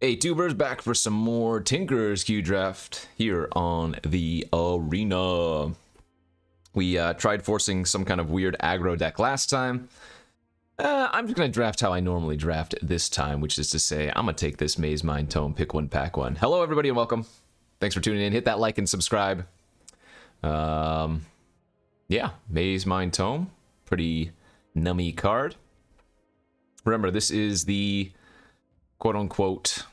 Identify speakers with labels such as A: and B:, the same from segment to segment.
A: Hey, tubers, back for some more Tinkerer's Q draft here on the arena. We tried forcing some kind of weird aggro deck last time. I'm just going to draft how I normally draft this time, which is to say, I'm going to take this Maze Mind Tome, pick one, pack one. Hello, everybody, and welcome. Thanks for tuning in. Hit that like and subscribe. Yeah, Maze Mind Tome. Pretty nummy card. Remember, this is the quote-unquote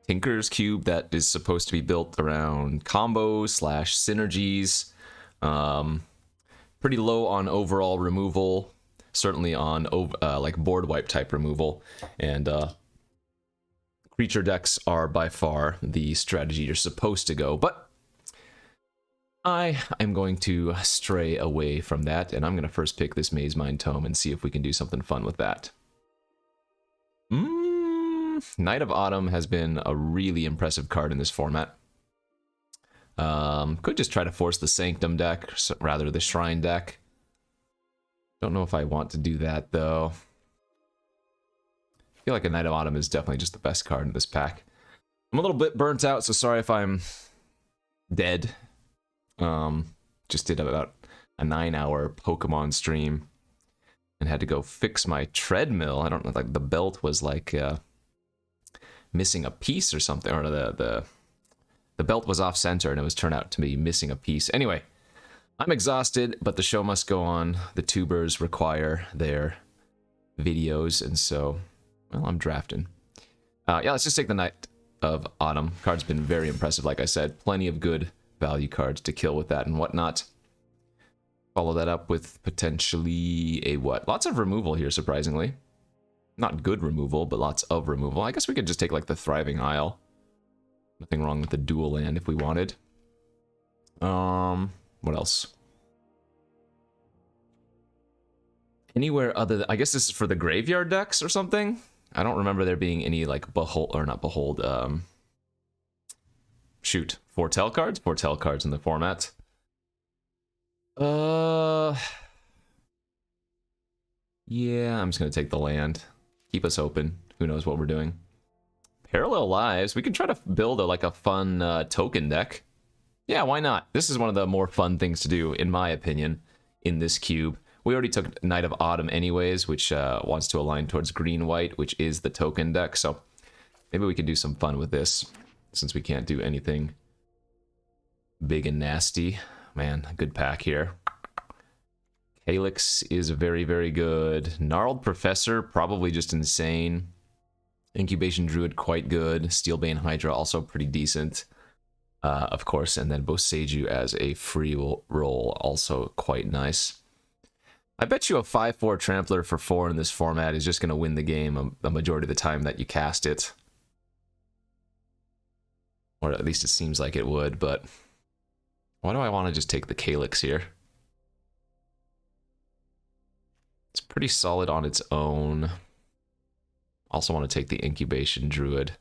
A: Tinker's Cube that is supposed to be built around combos slash synergies. Pretty low on overall removal, certainly on like board wipe type removal, and creature decks are by far the strategy you're supposed to go, but I am going to stray away from that, and I'm going to first pick this Maze Mind Tome and see if we can do something fun with that. Knight of Autumn has been a really impressive card in this format. Could just try to force the Sanctum deck, rather the Shrine deck. Don't know if I want to do that, though. I feel like a Knight of Autumn is definitely just the best card in this pack. I'm a little bit burnt out, so sorry if I'm dead. Just did about a 9-hour Pokemon stream and had to go fix my treadmill. I don't know, like the belt was like missing a piece or something, or the belt was off center and it was turned out to be missing a piece. Anyway, I'm exhausted, but the show must go on. The tubers require their videos, and so, well, I'm drafting. Yeah, let's just take the Knight of Autumn. Card's been very impressive, like I said. Plenty of good value cards to kill with that and whatnot. Follow that up with potentially a what? Lots of removal here, surprisingly. Not good removal, but lots of removal. I guess we could just take like the Thriving Isle. Nothing wrong with the dual land if we wanted. What else? Anywhere other than, I guess this is for the graveyard decks or something? I don't remember there being any like Behold, or not Behold, shoot, Foretell cards? Foretell cards in the format. Yeah, I'm just gonna take the land. Keep us open. Who knows what we're doing? Parallel Lives. We can try to build like a fun token deck. Yeah, why not? This is one of the more fun things to do, in my opinion, in this cube. We already took Knight of Autumn anyways, which wants to align towards green-white, which is the token deck. So maybe we can do some fun with this, since we can't do anything big and nasty. Man, a good pack here. Calyx is very, very good. Gnarled Professor, probably just insane. Incubation Druid, quite good. Steelbane Hydra, also pretty decent. Of course, and then Boseiju as a free roll, also quite nice. I bet you a 5/4 Trampler for 4 in this format is just going to win the game a majority of the time that you cast it. Or at least it seems like it would, but why do I want to just take the Calyx here? It's pretty solid on its own. Also want to take the Incubation Druid.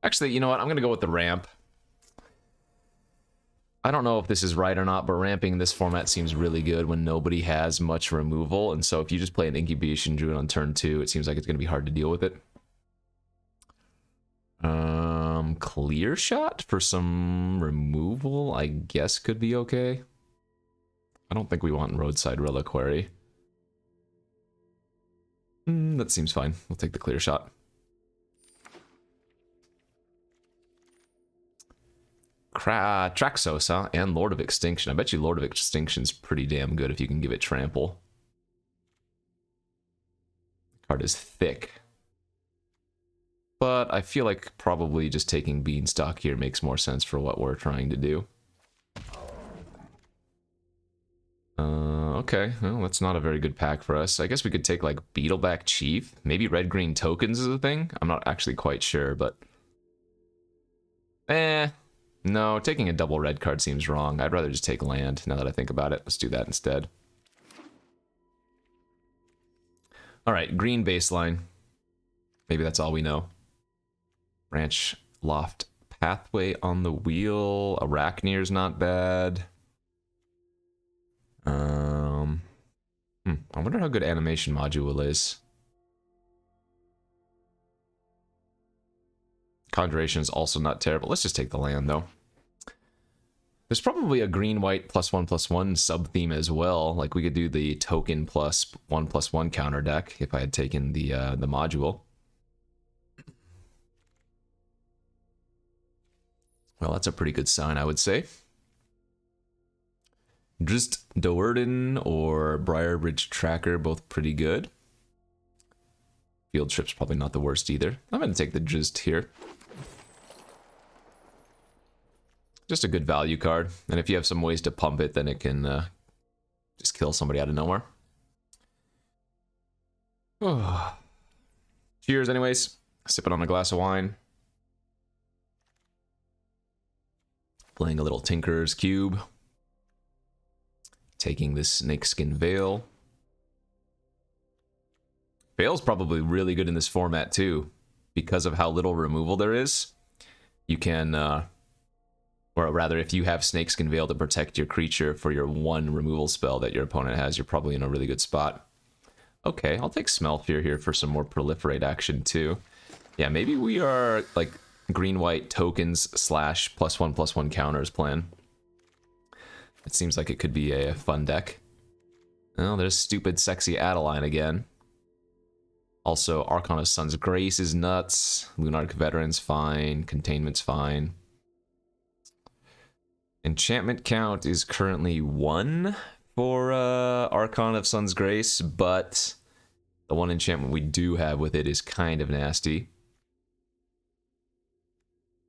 A: Actually, you know what? I'm going to go with the ramp. I don't know if this is right or not, but ramping in this format seems really good when nobody has much removal. And so if you just play an Incubation Druid on turn 2, it seems like it's going to be hard to deal with it. Clear Shot for some removal, I guess could be okay. I don't think we want Roadside Reliquary. That seems fine. We'll take the Clear Shot. Traxos, huh? And Lord of Extinction. I bet you Lord of Extinction's pretty damn good if you can give it Trample. The card is thick. But I feel like probably just taking Beanstalk here makes more sense for what we're trying to do. Okay, well, that's not a very good pack for us. I guess we could take, like, Beetleback Chief. Maybe red-green tokens is a thing? I'm not actually quite sure, but... No, taking a double red card seems wrong. I'd rather just take land, now that I think about it. Let's do that instead. Alright, green baseline. Maybe that's all we know. Branch Loft Pathway on the wheel. Arachnir's not bad. I wonder how good Animation Module is. Conjuration is also not terrible. Let's just take the land, though. There's probably a green-white +1/+1 sub-theme as well. Like, we could do the token +1/+1 counter deck if I had taken the module. Well, that's a pretty good sign, I would say. Just Doerden or Briarbridge Tracker, both pretty good. Field Trip's probably not the worst either. I'm going to take the Drizzt here. Just a good value card. And if you have some ways to pump it, then it can just kill somebody out of nowhere. Oh. Cheers anyways. Sipping on a glass of wine. Playing a little Tinkerer's Cube. Taking this Snakeskin Veil. Veil's probably really good in this format too. Because of how little removal there is. You can, or rather if you have Snakeskin Veil to protect your creature for your one removal spell that your opponent has, you're probably in a really good spot. Okay, I'll take Smell Fear here for some more proliferate action too. Yeah, maybe we are like green-white tokens / +1/+1 counters plan. It seems like it could be a fun deck. Oh, there's stupid sexy Adeline again. Also, Archon of Sun's Grace is nuts. Lunarch Veteran's fine. Containment's fine. Enchantment count is currently 1 for Archon of Sun's Grace, but the one enchantment we do have with it is kind of nasty.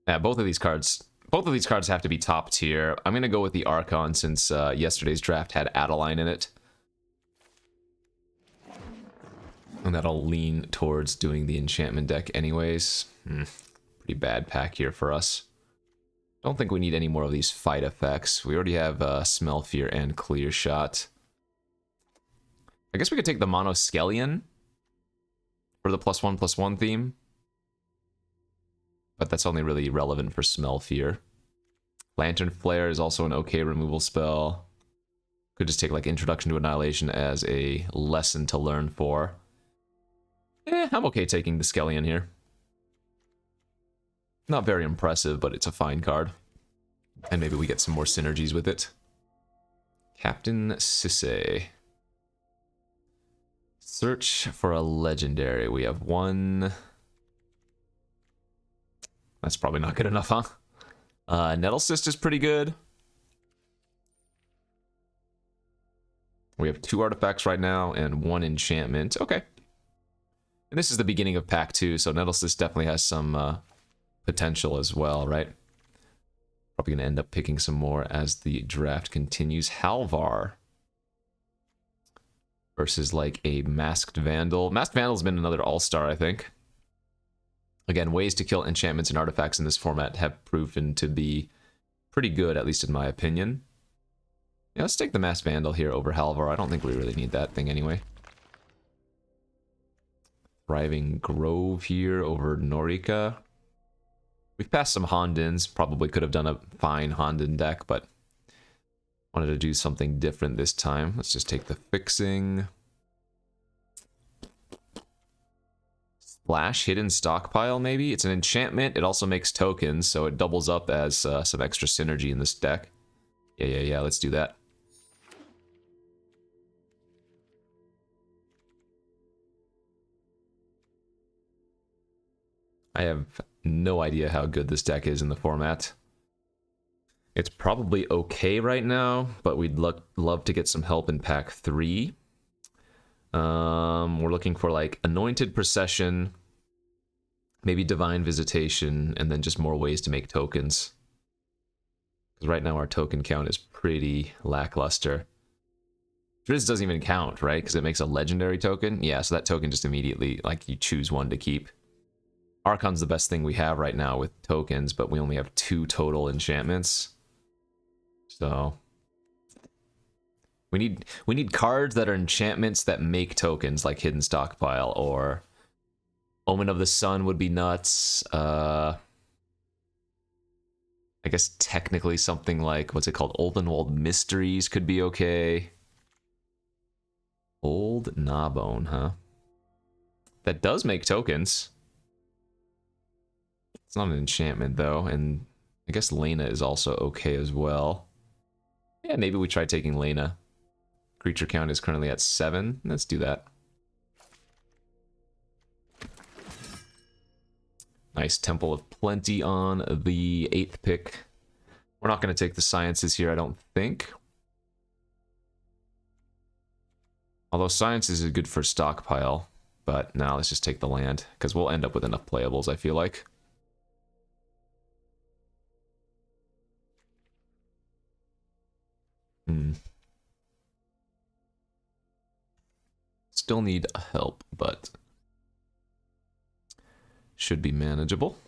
A: Yeah, both of these cards have to be top tier. I'm going to go with the Archon since yesterday's draft had Adeline in it. And that'll lean towards doing the enchantment deck anyways. Pretty bad pack here for us. Don't think we need any more of these fight effects. We already have Smell Fear and Clear Shot. I guess we could take the Mono Skellion for the +1/+1 theme. But that's only really relevant for Smell Fear. Lantern Flare is also an okay removal spell. Could just take like Introduction to Annihilation as a lesson to learn for. I'm okay taking the Skellion here. Not very impressive, but it's a fine card. And maybe we get some more synergies with it. Captain Sisay. Search for a legendary. We have one. That's probably not good enough, huh? Nettlecyst is pretty good. We have 2 artifacts right now and 1 enchantment. Okay. And this is the beginning of pack 2, so Nettlecyst definitely has some potential as well, right? Probably going to end up picking some more as the draft continues. Halvar versus like a Masked Vandal. Masked Vandal's been another all-star, I think. Again, ways to kill enchantments and artifacts in this format have proven to be pretty good, at least in my opinion. Yeah, let's take the Masked Vandal here over Halvar. I don't think we really need that thing anyway. Thriving Grove here over Norika. We've passed some Hondens. Probably could have done a fine Honden deck, but wanted to do something different this time. Let's just take the Fixing. Splash, Hidden Stockpile, maybe? It's an enchantment. It also makes tokens, so it doubles up as some extra synergy in this deck. Yeah, let's do that. I have no idea how good this deck is in the format. It's probably okay right now, but we'd love to get some help in pack 3. We're looking for like Anointed Procession, maybe Divine Visitation, and then just more ways to make tokens. Because right now our token count is pretty lackluster. Drizzt doesn't even count, right? Because it makes a legendary token. Yeah, so that token just immediately, like, you choose one to keep. Archon's the best thing we have right now with tokens, but we only have 2 total enchantments. So we need cards that are enchantments that make tokens, like Hidden Stockpile, or Omen of the Sun would be nuts. I guess technically something like, what's it called? Oldenwald Mysteries could be okay. Old Gnawbone, huh? That does make tokens. It's not an enchantment though, and I guess Lena is also okay as well. Yeah, maybe we try taking Lena. Creature count is currently at 7. Let's do that. Nice Temple of Plenty on the 8th pick. We're not going to take the Sciences here, I don't think. Although Sciences is good for stockpile. But now let's just take the land, because we'll end up with enough playables, I feel like. Still need help, but should be manageable.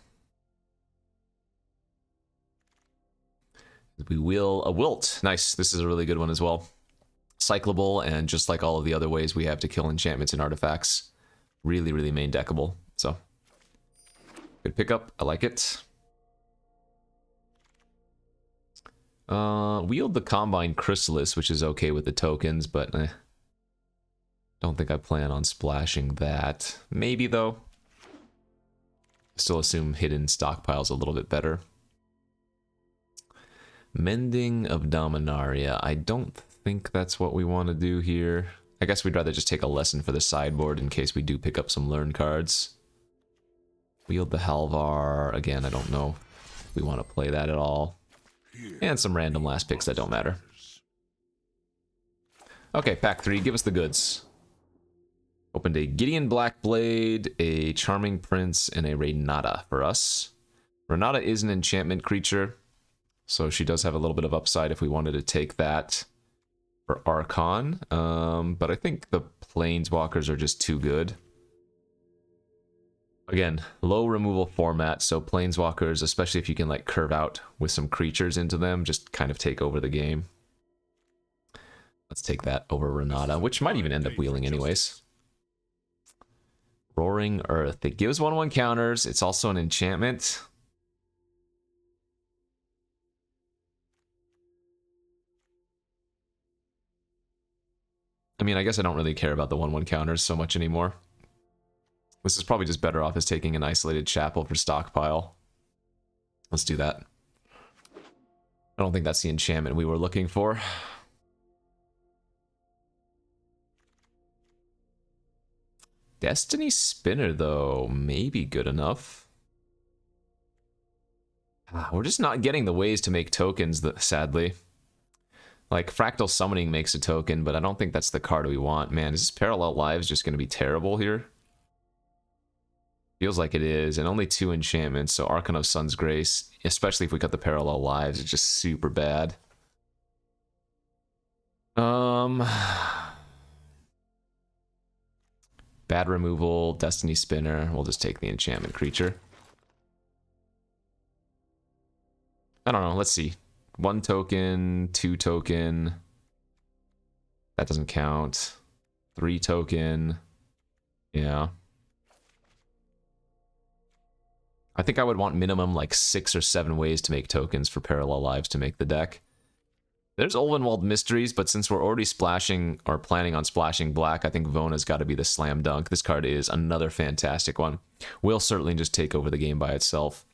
A: We will a Wilt. Nice. This is a really good one as well. Cyclable, and just like all of the other ways we have to kill enchantments and artifacts, really, really main deckable. So good pickup. I like it. Wield the Combine Chrysalis, which is okay with the tokens, but don't think I plan on splashing that. Maybe though. Still assume hidden stockpile's a little bit better. Mending of Dominaria. I don't think that's what we want to do here. I guess we'd rather just take a lesson for the sideboard in case we do pick up some learn cards. Wield the Halvar. Again, I don't know if we want to play that at all. And some random last picks that don't matter. Okay, pack 3. Give us the goods. Opened a Gideon Blackblade, a Charming Prince, and a Renata for us. Renata is an enchantment creature, so she does have a little bit of upside if we wanted to take that for Archon. But I think the Planeswalkers are just too good. Again, low removal format, so Planeswalkers, especially if you can like curve out with some creatures into them, just kind of take over the game. Let's take that over Renata, which might even end up wheeling anyways. Roaring Earth. It gives 1/1 counters. It's also an enchantment. I mean, I guess I don't really care about the 1/1 counters so much anymore. This is probably just better off as taking an isolated chapel for stockpile. Let's do that. I don't think that's the enchantment we were looking for. Destiny Spinner, though, may be good enough. We're just not getting the ways to make tokens, sadly. Like, Fractal Summoning makes a token, but I don't think that's the card we want. Man, is this Parallel Lives just going to be terrible here? Feels like it is, and only 2 enchantments, so Archon of Sun's Grace, especially if we cut the Parallel Lives, is just super bad. Bad removal, Destiny Spinner. We'll just take the enchantment creature. I don't know, let's see. 1 token, 2 token. That doesn't count. 3 token. Yeah. I think I would want minimum like 6 or 7 ways to make tokens for Parallel Lives to make the deck. There's Ulvenwald Mysteries, but since we're already splashing or planning on splashing black, I think Vona's got to be the slam dunk. This card is another fantastic one. Will certainly just take over the game by itself.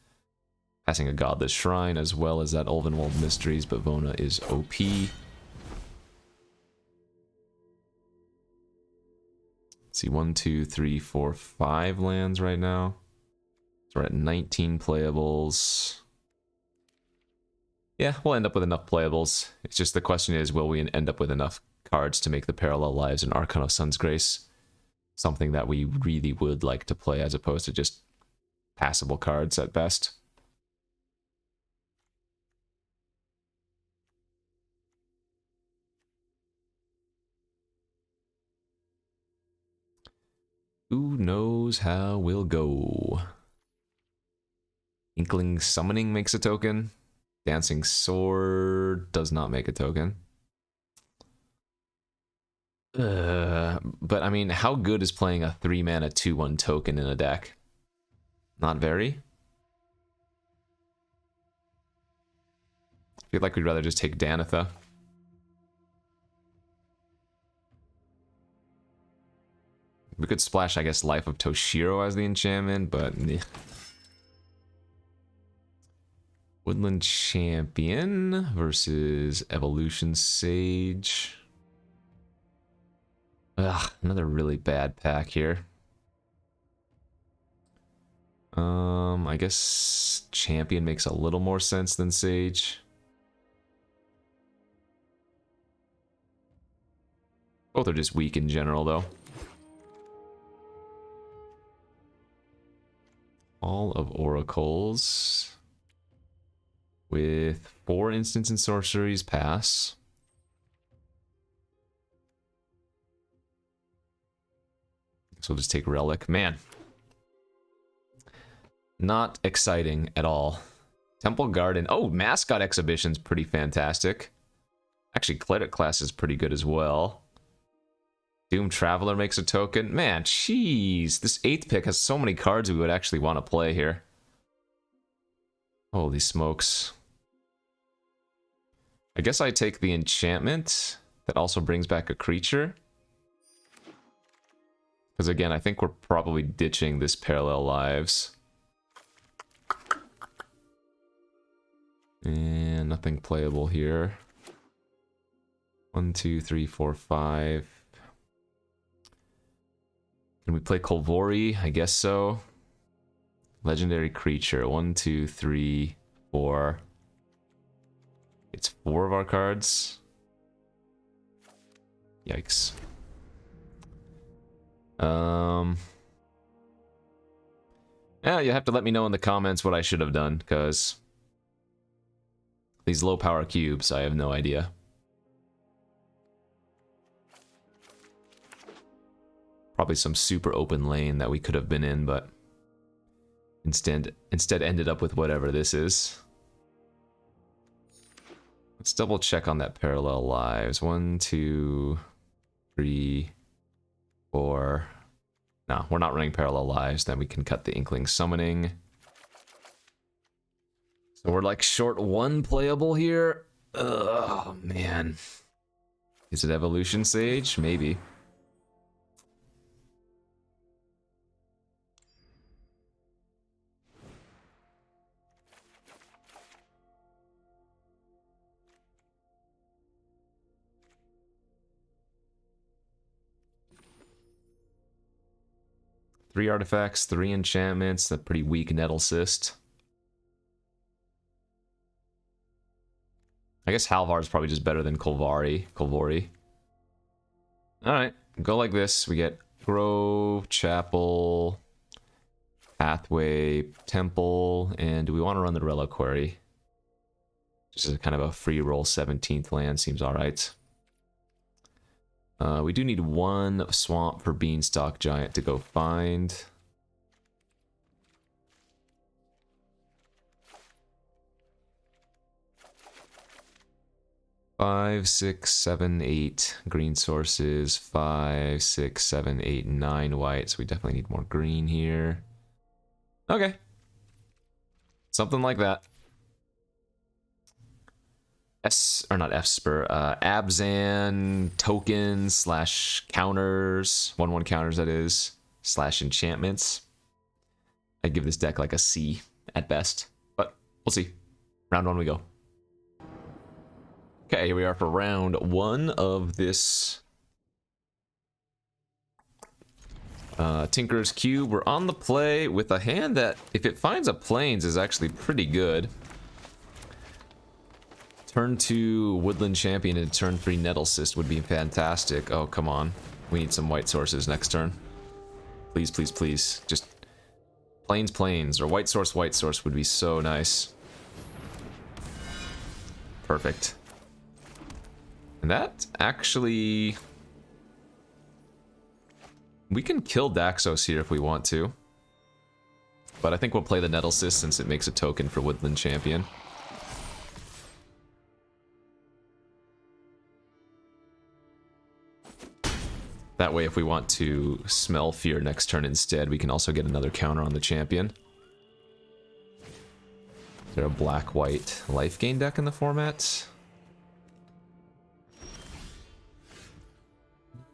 A: Passing a Godless Shrine as well as that Ulvenwald Mysteries, but Vona is OP. Let's see, 1, 2, 3, 4, 5 lands right now. So we're at 19 playables. Yeah, we'll end up with enough playables. It's just the question is, will we end up with enough cards to make the Parallel Lives and Archon of Sun's Grace something that we really would like to play as opposed to just passable cards at best? Who knows how we'll go? Inkling Summoning makes a token. Dancing Sword does not make a token. But I mean, how good is playing a 3-mana 2/1 token in a deck? Not very. I feel like we'd rather just take Danitha. We could splash, I guess, Life of Toshiro as the enchantment, but... Woodland Champion versus Evolution Sage. Ugh, another really bad pack here. I guess Champion makes a little more sense than Sage. Both are just weak in general, though. All of Oracles. With 4 instants and sorceries pass. So we'll just take Relic. Man. Not exciting at all. Temple Garden. Oh, Mascot Exhibition's pretty fantastic. Actually, Cleric class is pretty good as well. Doom Traveler makes a token. Man, jeez. This 8th pick has so many cards we would actually want to play here. Holy smokes. I guess I take the enchantment that also brings back a creature. Because again, I think we're probably ditching this Parallel Lives. And nothing playable here. 1, 2, 3, 4, 5. Can we play Kolvori? I guess so. Legendary creature. 1, 2, 3, 4. It's 4 of our cards. Yikes. Yeah, you have to let me know in the comments what I should have done, because these low power cubes, I have no idea. Probably some super open lane that we could have been in, but instead ended up with whatever this is. Let's double check on that Parallel Lives. 1, 2, 3, 4. No, we're not running Parallel Lives. Then we can cut the Inkling Summoning. So we're like short 1 playable here. Oh, man. Is it Evolution Sage? Maybe. Three artifacts, 3 enchantments, a pretty weak Nettle Cyst. I guess Halvar is probably just better than Kolvori. Alright, go like this. We get Grove, Chapel, Pathway, Temple, and do we want to run the Reliquary? Just as kind of a free roll 17th land, seems alright. We do need 1 swamp for Beanstalk Giant to go find. Five, 6, 7, 8 green sources. 5, 6, 7, 8, 9 white. So we definitely need more green here. Okay. Something like that. Abzan tokens / counters, 1/1 counters that is, / enchantments. I give this deck like a C at best, but we'll see. Round 1 we go. Okay, here we are for round 1 of this Tinkerer's Cube. We're on the play with a hand that, if it finds a Plains, is actually pretty good. Turn 2 Woodland Champion and turn 3 Nettle Cyst would be fantastic. Oh, come on. We need some white sources next turn. Please, please, please. Just Plains, or white source would be so nice. Perfect. And that actually... we can kill Daxos here if we want to. But I think we'll play the Nettle Cyst since it makes a token for Woodland Champion. That way, if we want to smell Fear next turn instead, we can also get another counter on the champion. Is there a black-white life gain deck in the format?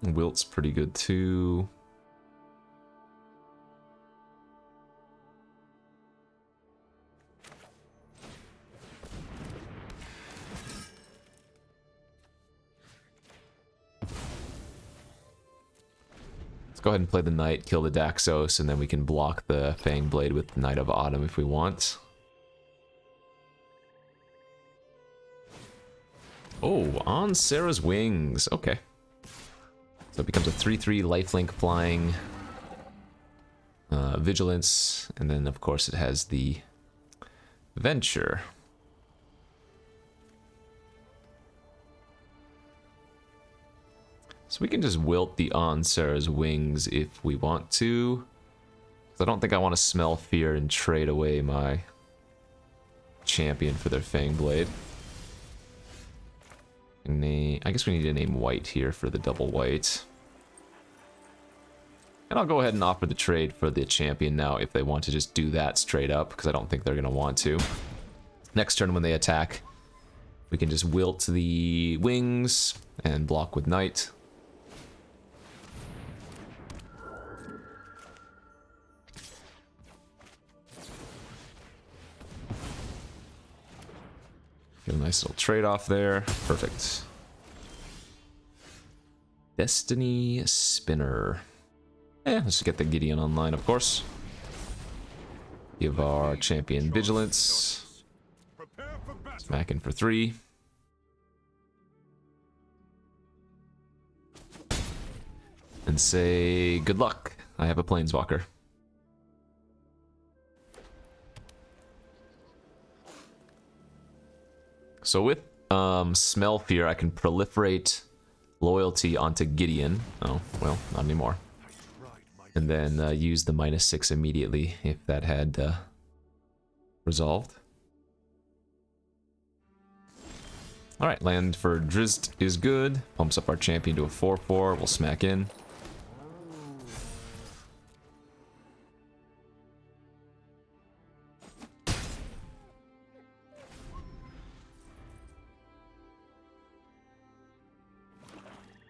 A: Wilt's pretty good too. Let's go ahead and play the Knight, kill the Daxos, and then we can block the Fang Blade with Knight of Autumn if we want. Oh, on Sarah's Wings. Okay. So it becomes a 3/3 lifelink flying vigilance, and then of course it has the venture. So we can just wilt the on Sarah's Wings if we want to. I don't think I want to smell fear and trade away my champion for their Fang Blade. I guess we need to name white here for the double white. And I'll go ahead and offer the trade for the champion now if they want to just do that straight up, because I don't think they're going to want to. Next turn when they attack, we can just wilt the wings and block with Knight. Get a nice little trade-off there. Perfect. Destiny Spinner. Let's just get the Gideon online, of course. Give our champion Vigilance. Smack in for 3. And say, good luck. I have a Planeswalker. So with Smell Fear, I can proliferate Loyalty onto Gideon. Oh, well, not anymore. And then use the -6 immediately if that had resolved. Alright, land for Drizzt is good. Pumps up our champion to a 4/4. We'll smack in.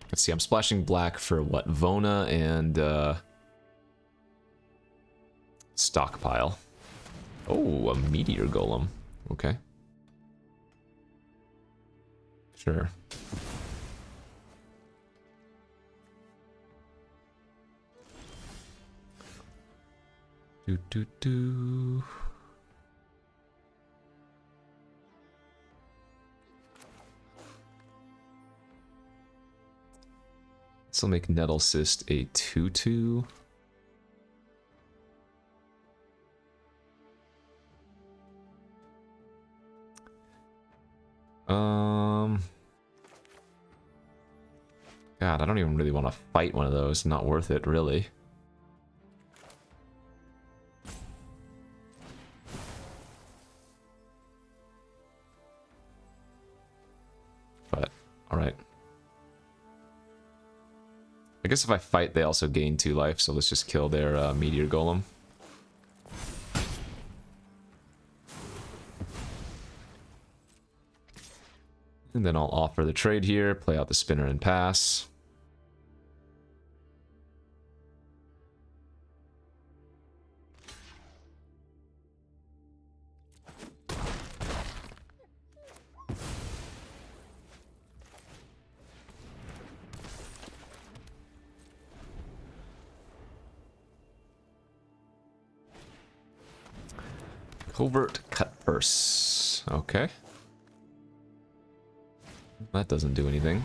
A: Let's see, I'm splashing black for what? Vona and Stockpile. Oh, a Meteor Golem. Okay. Sure. Do. This will make Nettle Cyst a 2/2. God, I don't even really want to fight one of those. Not worth it, really. But, alright. I guess if I fight, they also gain 2 life, so let's just kill their Meteor Golem. And then I'll offer the trade here, play out the spinner and pass. Covert Cutpurse. Okay. That doesn't do anything.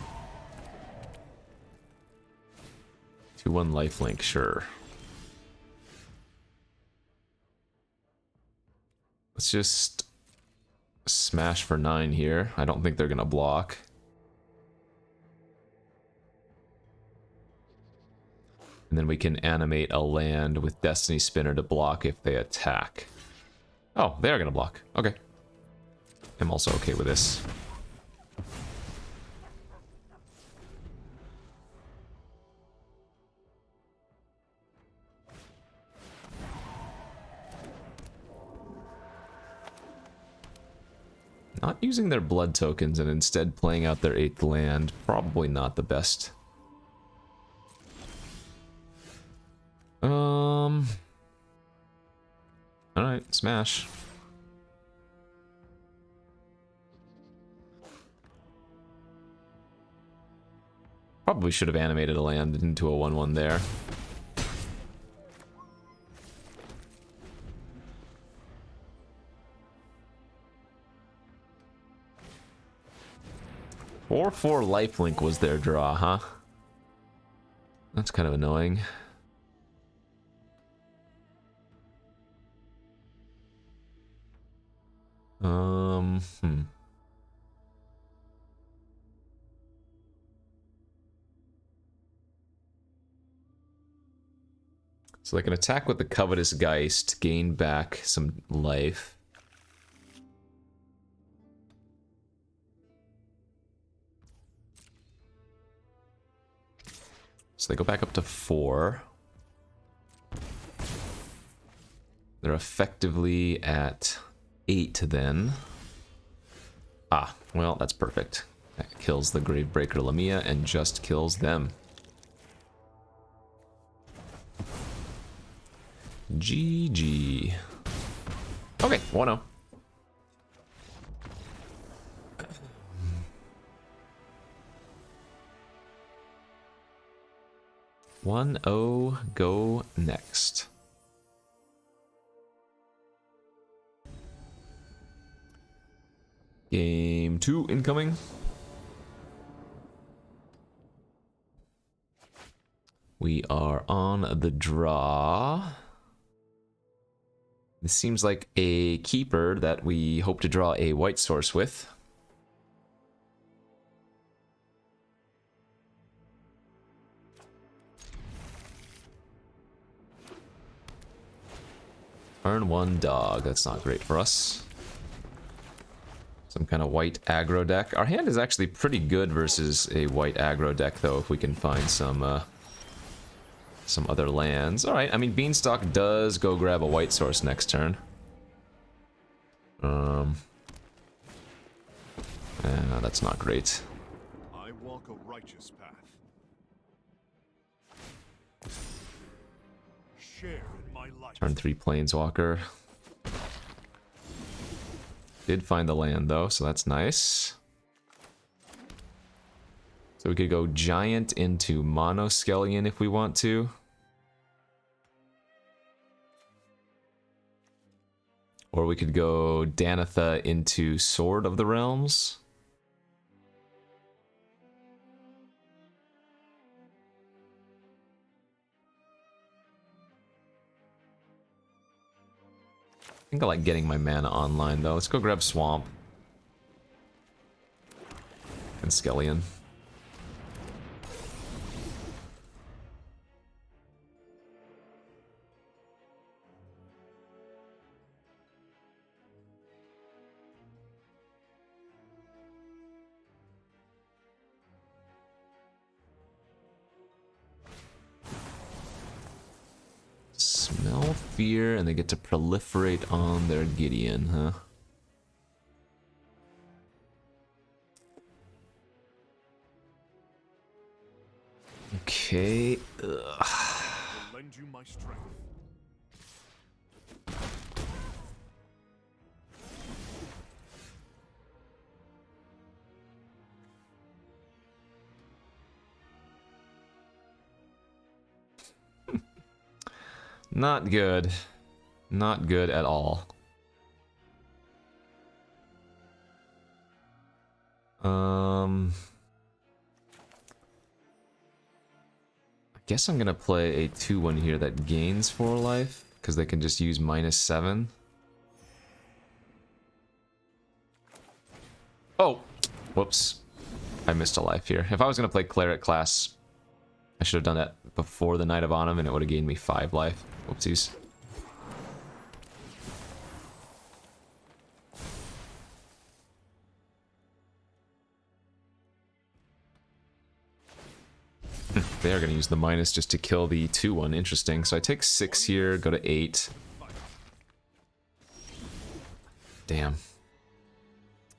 A: 2/1 lifelink, sure. Let's just smash for 9 here. I don't think they're gonna block. And then we can animate a land with Destiny Spinner to block if they attack. Oh, they are gonna block. Okay. I'm also okay with this. Not using their blood tokens and instead playing out their 8th land, probably not the best. Alright, smash. Probably should have animated a land into a 1/1 there. 4/4 lifelink was their draw, huh? That's kind of annoying. So they can attack with the Covetous Geist, gain back some life. So they go back up to 4. They're effectively at 8 then. Ah, well, that's perfect. That kills the Gravebreaker Lamia and just kills them. GG. Okay, 1-0. Go next. Game 2 incoming. We are on the draw. This seems like a keeper that we hope to draw a white source with. Turn 1 dog. That's not great for us. Some kind of white aggro deck. Our hand is actually pretty good versus a white aggro deck, though, if we can find some other lands. All right, I mean, Beanstalk does go grab a white source next turn. That's not great.
B: I walk a righteous path. Share in my life.
A: Turn 3 Planeswalker. Did find the land though, so that's nice. So we could go Giant into Monoskellion if we want to. Or we could go Danitha into Sword of the Realms. I think I like getting my mana online though. Let's go grab Swamp. And Skellion. Smell Fear, and they get to proliferate on their Gideon, huh? Okay. Ugh.
B: Lend you my strength.
A: Not good. Not good at all. I guess I'm gonna play a 2/1 here that gains 4 life, because they can just use -7. Oh! Whoops. I missed a life here. If I was gonna play Cleric class, I should have done that before the Knight of Autumn, and it would have gained me 5 life. Whoopsies. They are going to use the minus just to kill the 2/1. Interesting. So I take 6 here, go to 8. Damn.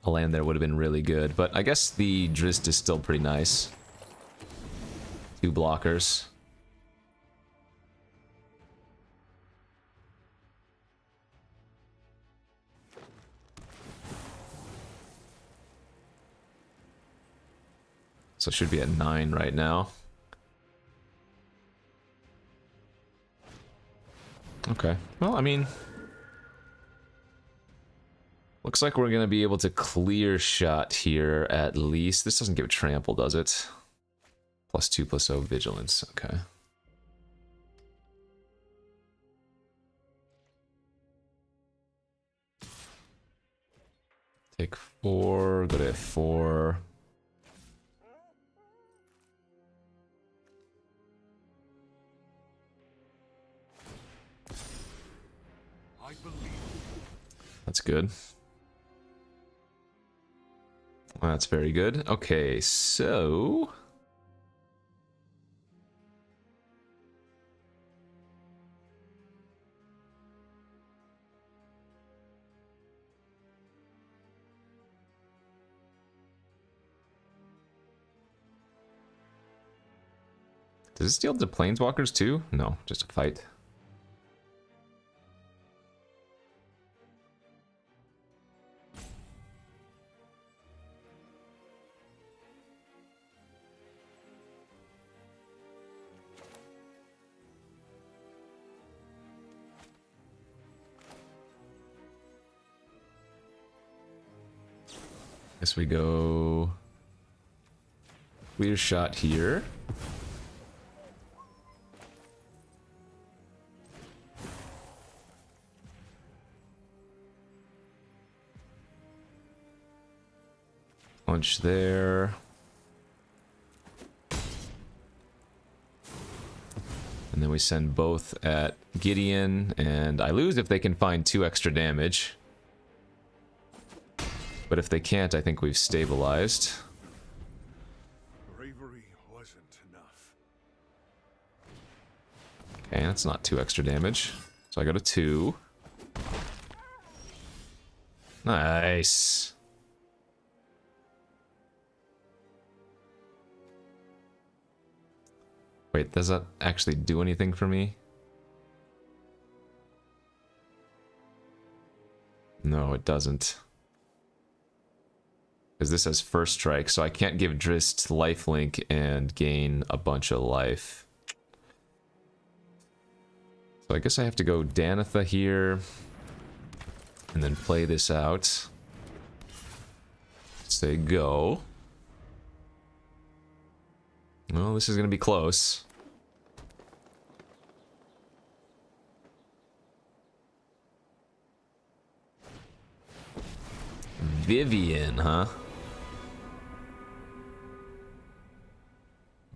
A: A land there would have been really good, but I guess the Drizzt is still pretty nice. 2 blockers. So it should be at 9 right now. Okay. Well, I mean, Looks like we're gonna be able to clear shot here at least. This doesn't give a trample, does it? +2/+0 vigilance. Okay. Take 4, go to F4.
B: I believe.
A: That's good. That's very good. Okay, so... Does this deal to planeswalkers too? No, just a fight. Guess we go clear shot here. Punch there. And then we send both at Gideon, and I lose if they can find 2 extra damage. But if they can't, I think we've stabilized.
B: Bravery wasn't enough.
A: Okay, that's not 2 extra damage. So I go to 2. Nice. Wait, does that actually do anything for me? No, it doesn't. Because this has first strike, so I can't give Drist lifelink and gain a bunch of life. So I guess I have to go Danitha here, and then play this out. Say go. Well, this is going to be close. Vivian, huh?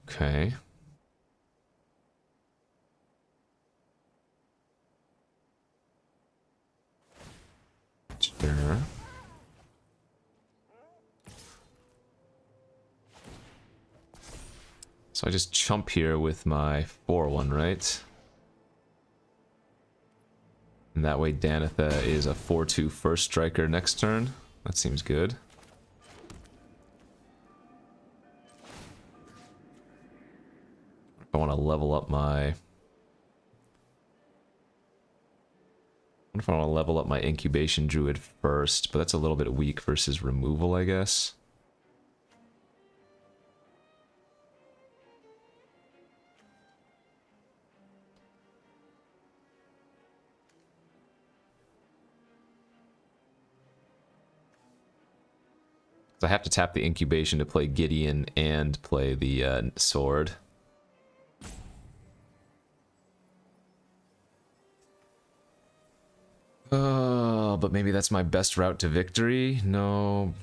A: Okay. Sure. So I just chump here with my 4/1, right? And that way Danitha is a 4/2 first striker next turn. That seems good. I want to level up my... What if I want to level up my Incubation Druid first? But that's a little bit weak versus removal, I guess. I have to tap the Incubation to play Gideon and play the sword. Oh, but maybe that's my best route to victory? No.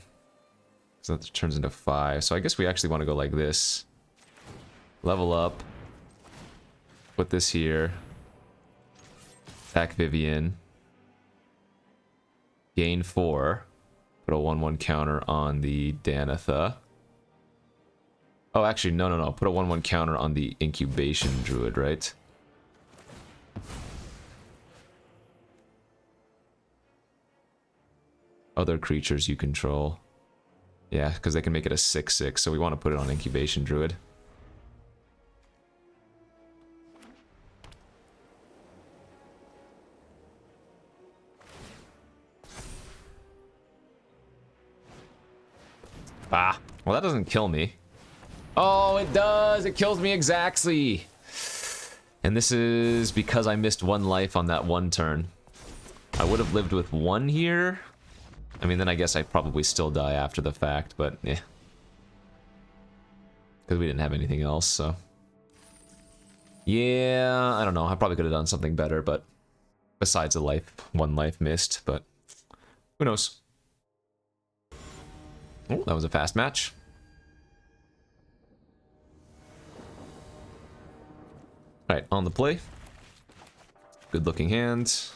A: So that turns into 5. So I guess we actually want to go like this. Level up. Put this here. Attack Vivian. Gain 4. Put a 1/1 counter on the Danitha. Oh, actually, no. Put a 1/1 counter on the Incubation Druid, right? Other creatures you control. Yeah, because they can make it a 6/6, so we want to put it on Incubation Druid. Ah, well that doesn't kill me. Oh, it does! It kills me exactly! And this is because I missed 1 life on that 1 turn. I would have lived with 1 here. I mean, then I guess I probably still die after the fact, but yeah. Because we didn't have anything else, so. Yeah, I don't know. I probably could have done something better, but besides one life missed, but who knows? Oh, that was a fast match. All right, on the play. Good looking hand.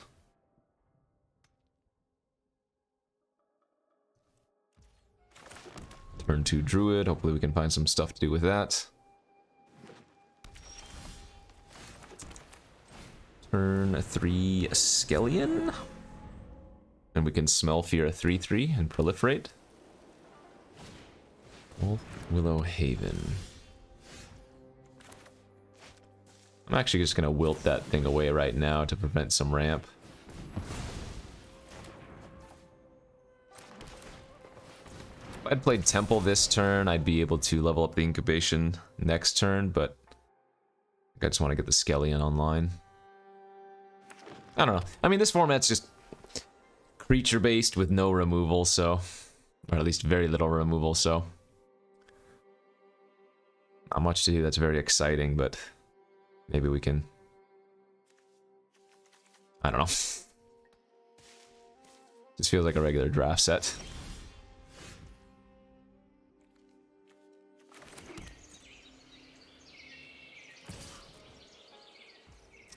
A: Turn 2 Druid. Hopefully we can find some stuff to do with that. Turn 3 Skellion. And we can smell Fear a 3/3 and proliferate. Wolf Willow Haven. I'm actually just gonna wilt that thing away right now to prevent some ramp. If I'd played Temple this turn, I'd be able to level up the incubation next turn, but I just want to get the Skellion online. I don't know. I mean, this format's just creature-based with no removal, so... Or at least very little removal, so... Not much to do that's very exciting, but... Maybe we can... I don't know. Just feels like a regular draft set.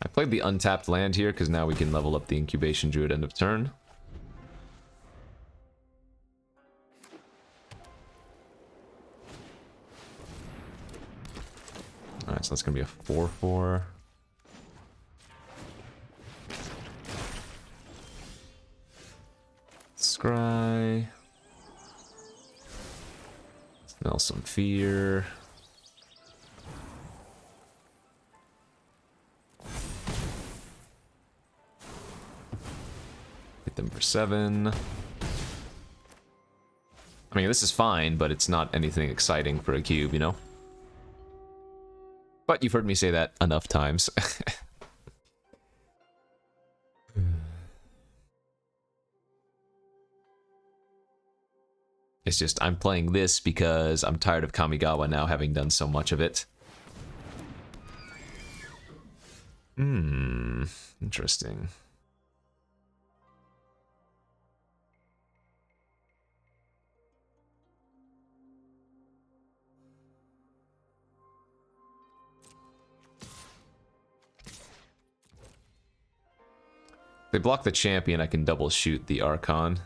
A: I played the untapped land here because now we can level up the incubation druid end of turn. Alright, so that's gonna be a 4/4. Scry. Smell some fear. Hit them for 7. I mean, this is fine, but it's not anything exciting for a cube, you know? But you've heard me say that enough times. It's just, I'm playing this because I'm tired of Kamigawa now, having done so much of it. Interesting. If they block the champion, I can double shoot the Archon.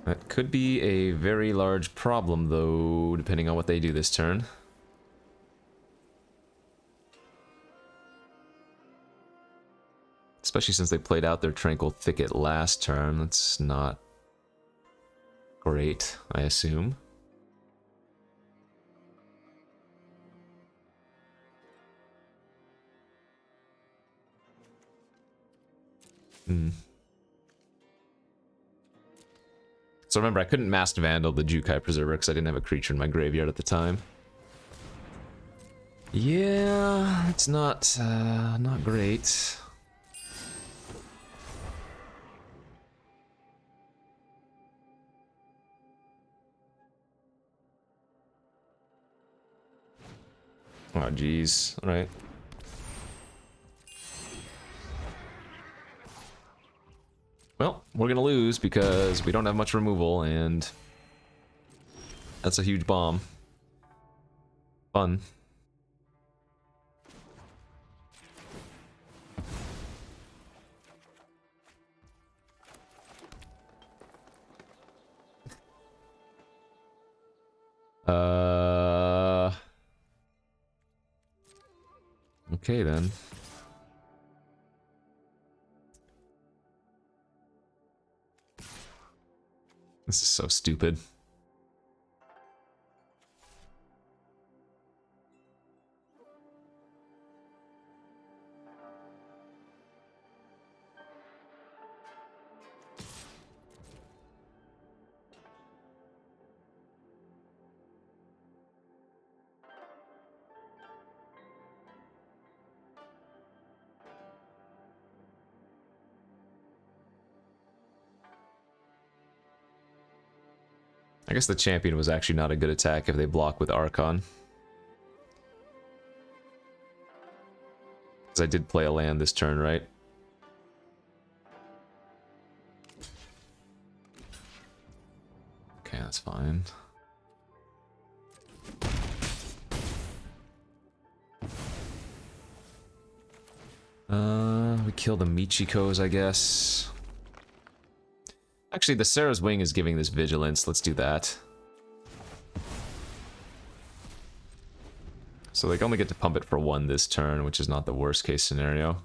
A: That could be a very large problem, though, depending on what they do this turn. Especially since they played out their Tranquil Thicket last turn. That's not great, I assume. So remember, I couldn't Masked Vandal the Jukai Preserver because I didn't have a creature in my graveyard at the time. Yeah, it's not great. Oh, jeez. All right. Well, we're gonna lose because we don't have much removal, and that's a huge bomb. Fun. Okay then. This is so stupid. I guess the champion was actually not a good attack if they block with Archon. Because I did play a land this turn, right? Okay, that's fine. We kill the Michikos, I guess. Actually, the Sarah's Wing is giving this vigilance. Let's do that. So they only get to pump it for 1 this turn, which is not the worst case scenario.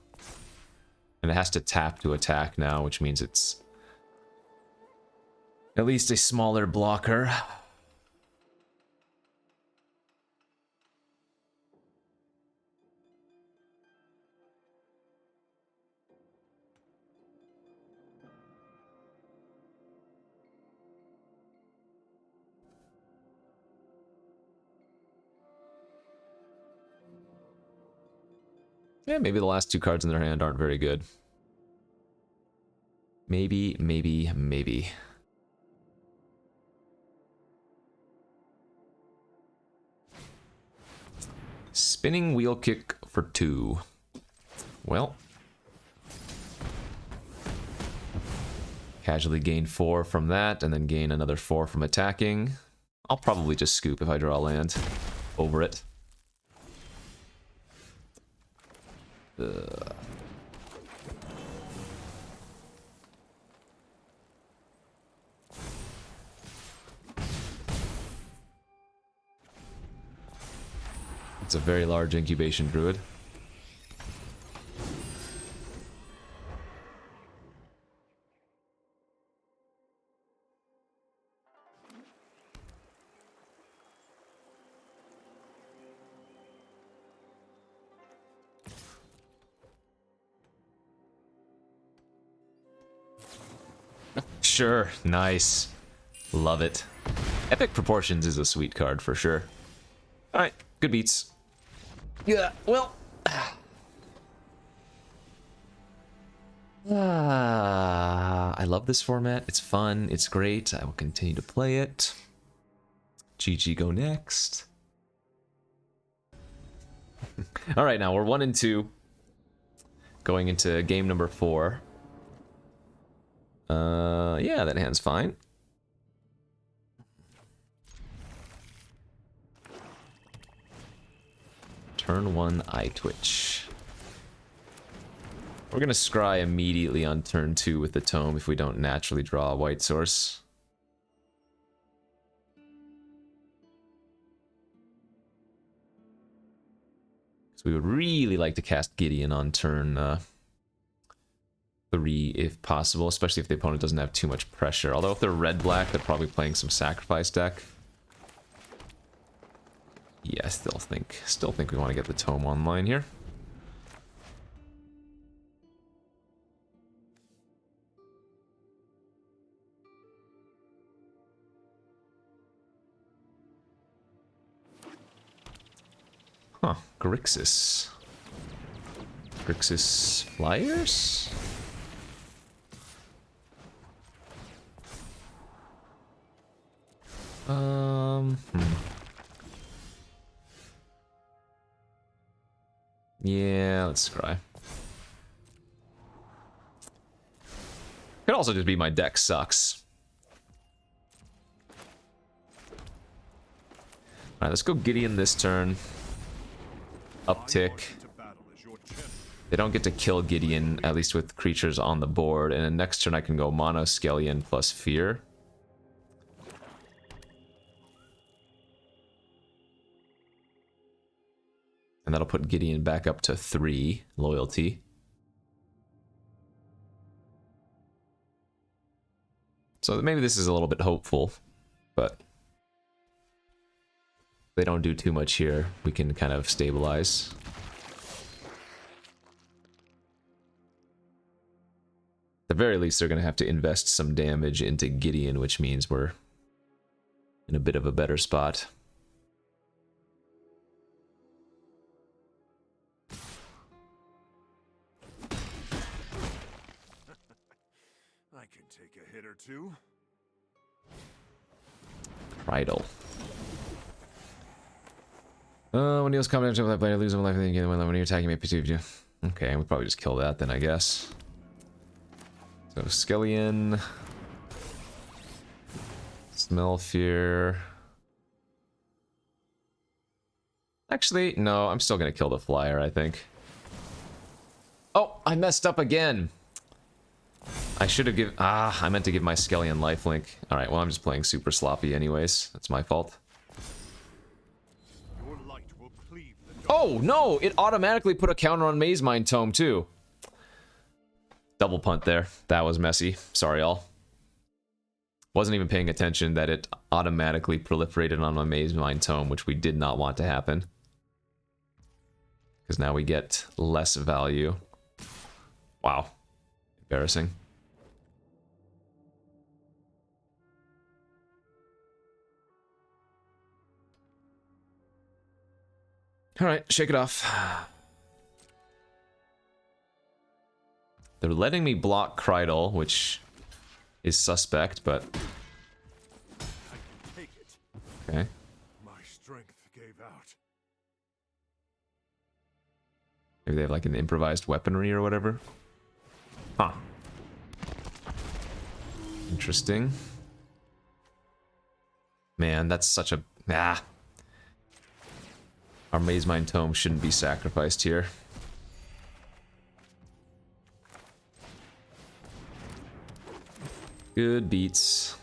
A: And it has to tap to attack now, which means it's at least a smaller blocker. Yeah, maybe the last 2 cards in their hand aren't very good. Maybe, maybe, maybe. Spinning wheel kick for 2. Well. Casually gain 4 from that, and then gain another 4 from attacking. I'll probably just scoop if I draw land over it. It's a very large incubation druid. Sure, nice. Love it. Epic Proportions is a sweet card for sure. Alright, good beats. Yeah, well. I love this format. It's fun. It's great. I will continue to play it. GG go next. Alright, now we're 1 and 2. Going into game number 4. Yeah, that hand's fine. Turn 1, Eye Twitch. We're gonna scry immediately on turn 2 with the tome if we don't naturally draw a white source. So we would really like to cast Gideon on turn 3 if possible, especially if the opponent doesn't have too much pressure. Although if they're red-black, they're probably playing some sacrifice deck. Yeah, I still think we want to get the tome online here. Huh, Grixis. Grixis Flyers? Yeah, let's scry. Could also just be my deck sucks. Alright, let's go Gideon this turn. Uptick. They don't get to kill Gideon, at least with creatures on the board. And then next turn I can go Mono Skellion plus Fear. And that'll put Gideon back up to 3 loyalty. So maybe this is a little bit hopeful, but if they don't do too much here, we can kind of stabilize. At the very least, they're going to have to invest some damage into Gideon, which means we're in a bit of a better spot.
B: I can take a hit or two.
A: Cridle. When he was coming into that player, lose him life, then you get when you're attacking me, you. Okay, we'll probably just kill that then, I guess. So, Skellion. Smell Fear. Actually, no, I'm still gonna kill the flyer, I think. Oh, I messed up again! I should have given... I meant to give my Skellion lifelink. Alright, well, I'm just playing super sloppy anyways. That's my fault.
B: Your light will cleave the dark.
A: Oh, no! It automatically put a counter on Maze Mind Tome, too. Double punt there. That was messy. Sorry, all. Wasn't even paying attention that it automatically proliferated on my Maze Mind Tome, which we did not want to happen. Because now we get less value. Wow. Embarrassing. Alright, shake it off. They're letting me block Cridle, which is suspect, but...
B: I can take it.
A: Okay.
B: My strength gave out.
A: Maybe they have like an improvised weaponry or whatever. Huh. Interesting. Man, that's such a... Our Maze Mind Tome shouldn't be sacrificed here. Good beats.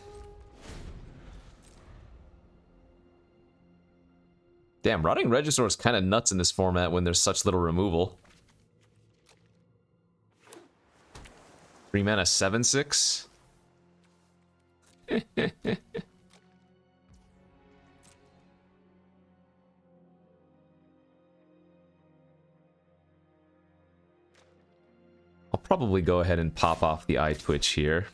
A: Damn, Rotting Regisaur is kind of nuts in this format when there's such little removal. 3 mana, 7/6. I'll probably go ahead and pop off the eye twitch here.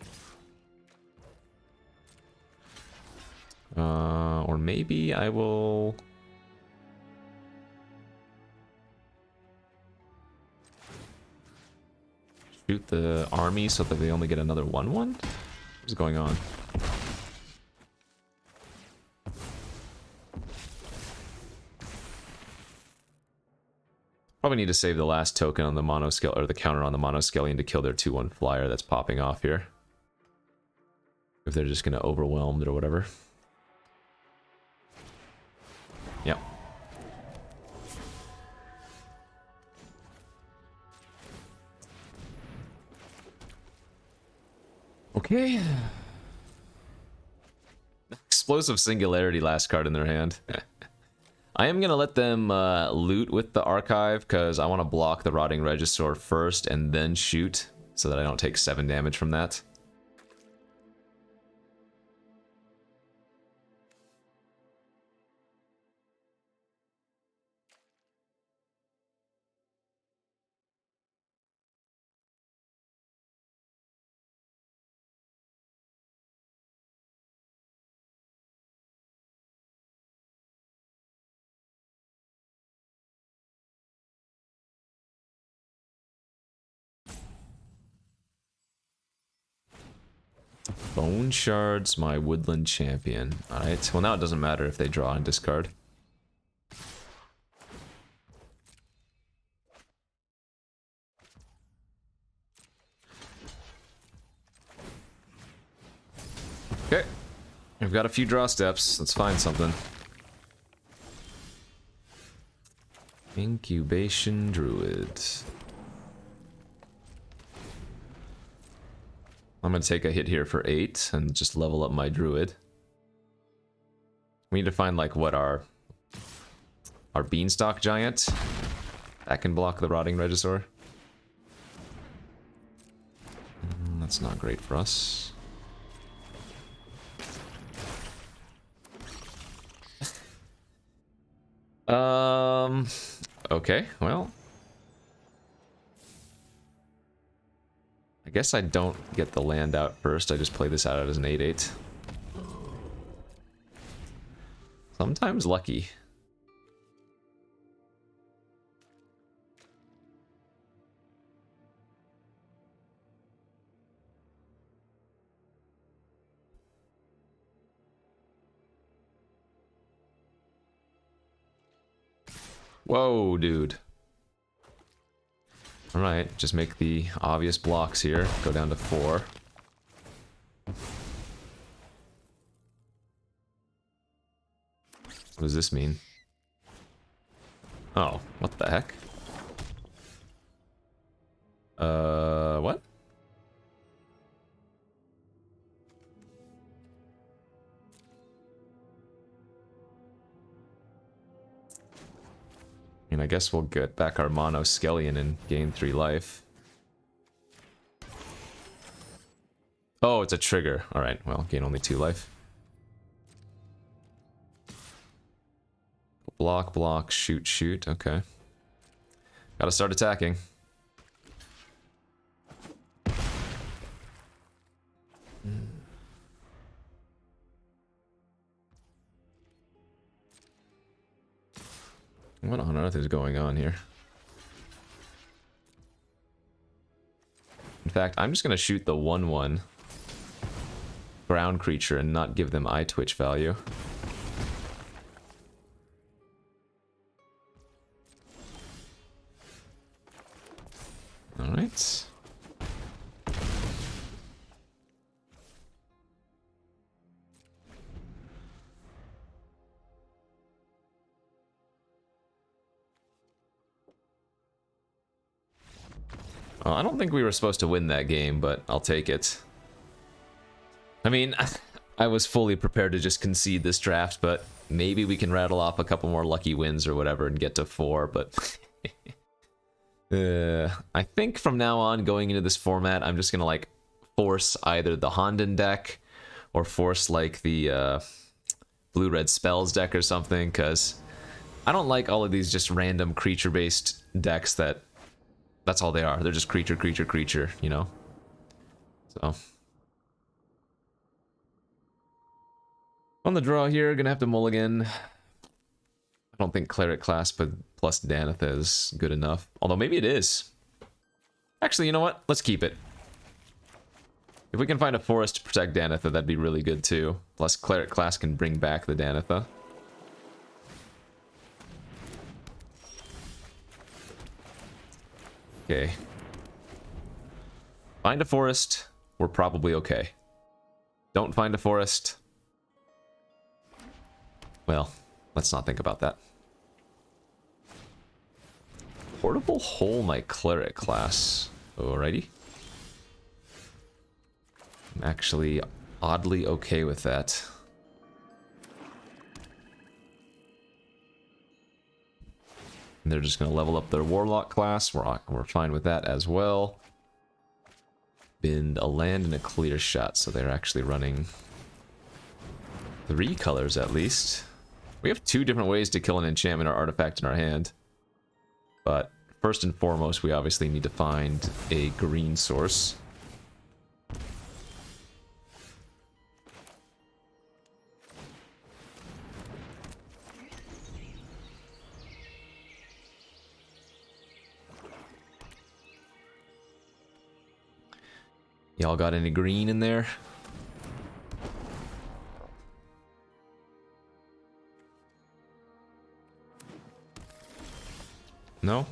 A: Or maybe I will... shoot the army so that they only get another 1/1? What's going on? Probably need to save the last token on the monoscale or the counter on the monoscallion to kill their 2/1 flyer that's popping off here. If they're just gonna overwhelm it or whatever. Yep. Okay. Explosive Singularity, last card in their hand. I am gonna let them loot with the archive because I want to block the Rotting Regisaur first and then shoot so that I don't take 7 damage from that. Bone Shards, my Woodland Champion. Alright, well now it doesn't matter if they draw and discard. Okay, we've got a few draw steps. Let's find something. Incubation Druid. I'm gonna take a hit here for 8 and just level up my Druid. We need to find like what our Beanstalk Giant that can block the Rotting Regisaur. That's not great for us. Okay, well. I guess I don't get the land out first, I just play this out as an 8/8. Sometimes lucky. Whoa, dude. Alright, just make the obvious blocks here. Go down to 4. What does this mean? Oh, what the heck? What? I mean, I guess we'll get back our Mono Skellion and gain 3 life. Oh, it's a trigger. Alright, well, gain only 2 life. Block, block, shoot, shoot. Okay. Gotta start attacking. What on earth is going on here? In fact, I'm just gonna shoot the 1/1 ground creature and not give them eye twitch value. Alright. Well, I don't think we were supposed to win that game, but I'll take it. I mean, I was fully prepared to just concede this draft, but maybe we can rattle off a couple more lucky wins or whatever and get to 4, but... I think from now on, going into this format, I'm just gonna, like, force either the Honden deck or force, like, the blue-red spells deck or something, because I don't like all of these just random creature-based decks that's all they are. They're just creature, creature, creature, you know? So. On the draw here, gonna have to mulligan. I don't think Cleric class but plus Danitha is good enough. Although maybe it is. Actually, you know what? Let's keep it. If we can find a forest to protect Danitha, that'd be really good too. Plus Cleric class can bring back the Danitha. Okay. Find a forest, we're probably okay. Don't find a forest. Well, let's not think about that. Portable Hole my Cleric class. Alrighty. I'm actually oddly okay with that. And they're just going to level up their Warlock class. We're fine with that as well. Bend a land and a clear shot, so they're actually running 3 colors at least. We have 2 different ways to kill an enchantment or artifact in our hand. But first and foremost, we obviously need to find a green source. Y'all got any green in there? No?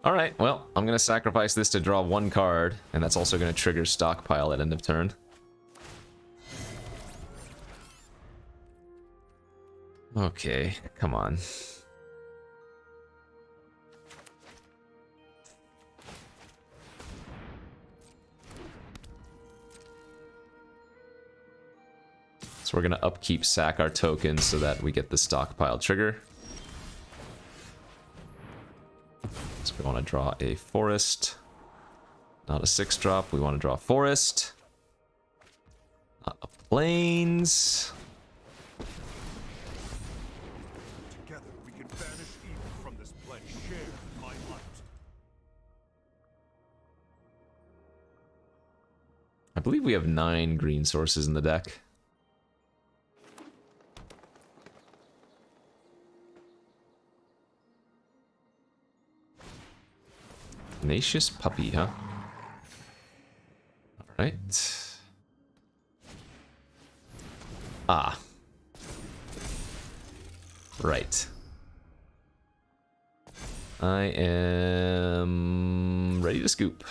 A: Alright, well, I'm gonna sacrifice this to draw 1 card, and that's also gonna trigger stockpile at end of turn. Okay, come on. So we're gonna upkeep sack our tokens so that we get the stockpile trigger. So we want to draw a forest. Not a 6-drop, we want to draw a forest. Not a plains.
B: Together we can banish evil from this place. Share my light.
A: I believe we have 9 green sources in the deck. Tenacious Puppy, huh? Alright. Ah. Right. I am ready to scoop.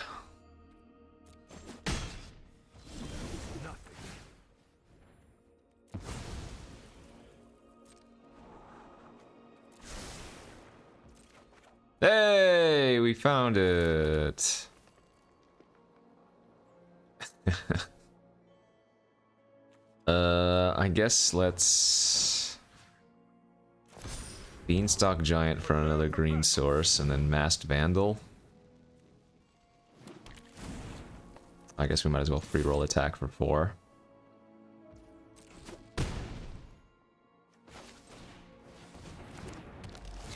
A: Hey, we found it. I guess let's Beanstalk Giant for another green source, and then Masked Vandal. I guess we might as well free roll attack for 4. I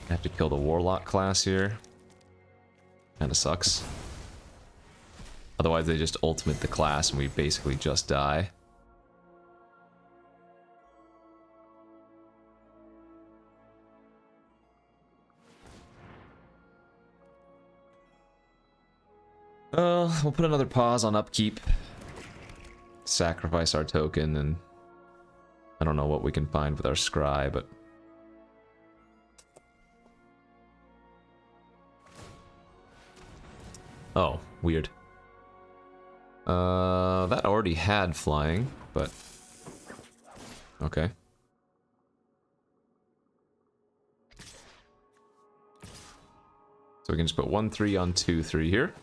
A: have to kill the Warlock class here. Kinda sucks. Otherwise they just ultimate the class and we basically just die. We'll put another pause on upkeep. Sacrifice our token, and I don't know what we can find with our scry, but oh, weird. That already had flying, but okay. So we can just put 1/3 on 2/3 here.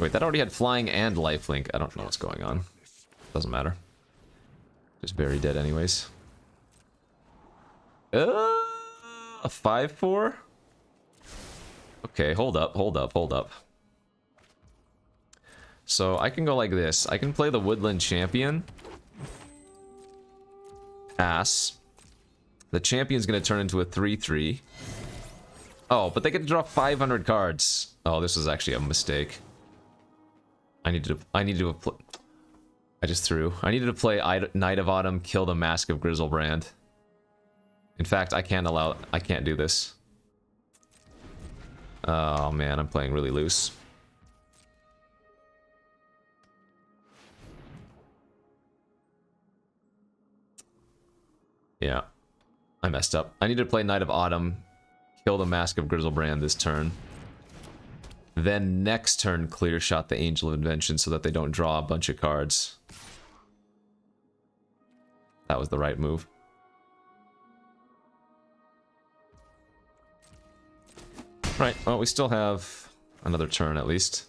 A: Wait, that already had flying and lifelink. I don't know what's going on. Doesn't matter. Just very dead anyways. A 5/4? Okay, hold up, hold up, hold up. So I can go like this. I can play the Woodland Champion. Pass. The champion's gonna turn into a 3/3. Oh, but they get to draw 500 cards. Oh, this was actually a mistake. I needed to I just threw. I needed to play Knight of Autumn, kill the Mask of Grizzlebrand. In fact, I can't do this. Oh man, I'm playing really loose. Yeah, I messed up. I need to play Knight of Autumn, kill the Mask of Grizzlebrand this turn. Then next turn, clear shot the Angel of Invention so that they don't draw a bunch of cards. That was the right move. Right, well, we still have another turn at least.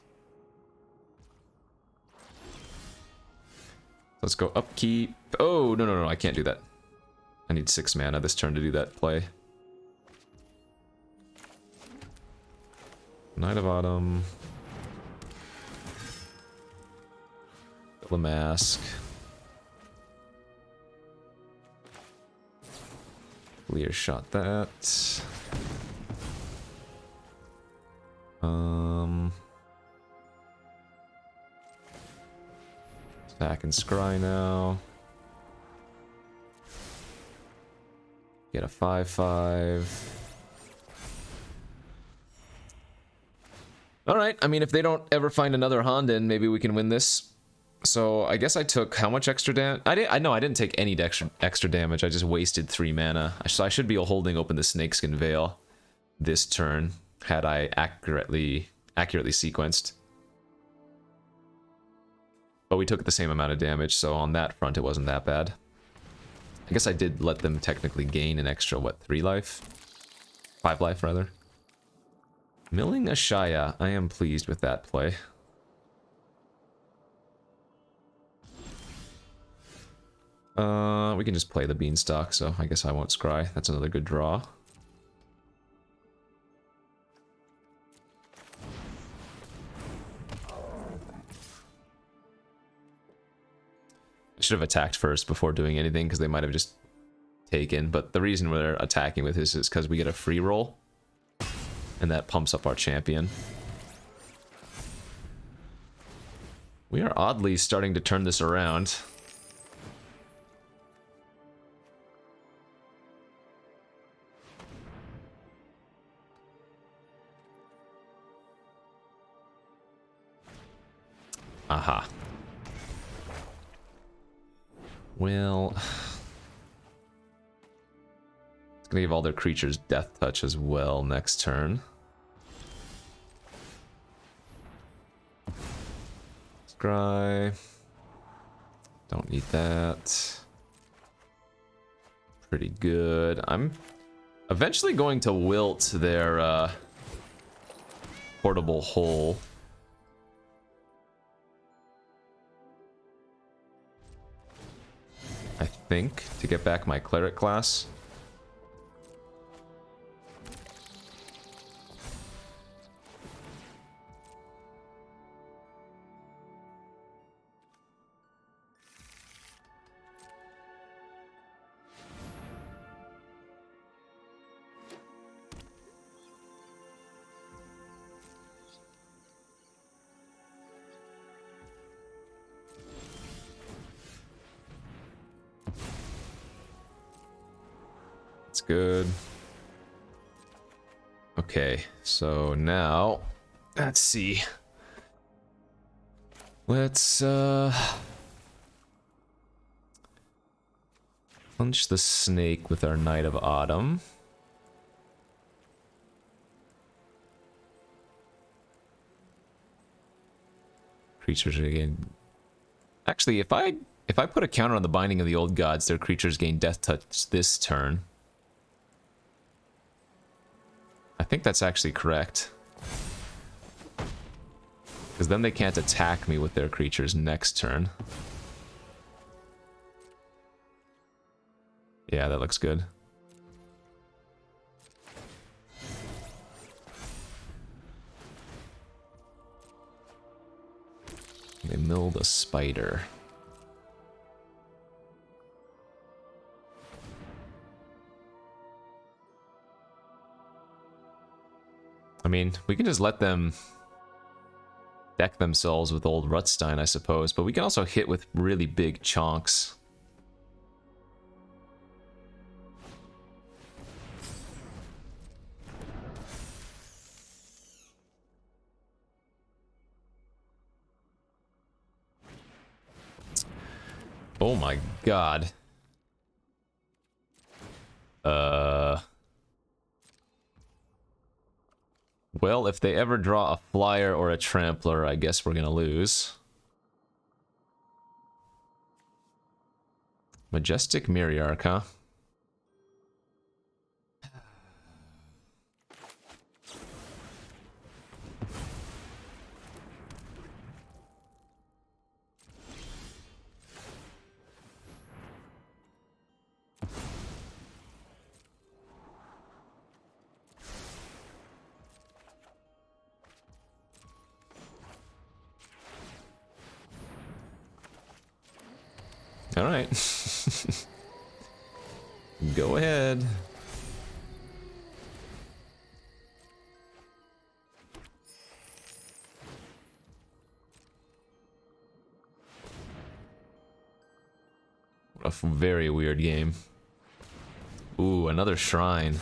A: Let's go upkeep. Oh, no, I can't do that. I need 6 mana this turn to do that play. Knight of Autumn. The Mask. Clear shot that. Attack and scry now. Get a 5/5. Alright, I mean, if they don't ever find another Honden, maybe we can win this. So, I guess I took how much extra damage? I didn't take any extra damage, I just wasted 3 mana. So I should be holding open the Snakeskin Veil this turn, had I accurately sequenced. But we took the same amount of damage, so on that front it wasn't that bad. I guess I did let them technically gain an extra, what, 3 life? 5 life, rather. Milling Ashaya, I am pleased with that play. We can just play the Beanstalk, so I guess I won't scry. That's another good draw. I should have attacked first before doing anything, because they might have just taken, but the reason we're attacking with this is because we get a free roll, and that pumps up our champion. We are oddly starting to turn this around. Aha. Well, it's Gonna give all their creatures death touch as well next turn. Scry. Don't need that. Pretty good. I'm eventually going to wilt their portable hole. I think, to get back my cleric class. Good. Okay, so now let's see. Let's punch the snake with our Knight of Autumn. Creatures again. Actually, if I put a counter on the Binding of the Old Gods, their creatures gain death touch this turn. I think that's actually correct. Because then they can't attack me with their creatures next turn. Yeah, that looks good. They mill the spider. I mean, we can just let them deck themselves with old Rutstein, I suppose, but we can also hit with really big chonks. Oh my god. Well, if they ever draw a flyer or a trampler, I guess we're gonna lose. Majestic Myriarch, huh? All right. Go ahead. What a very weird game. Ooh, another shrine.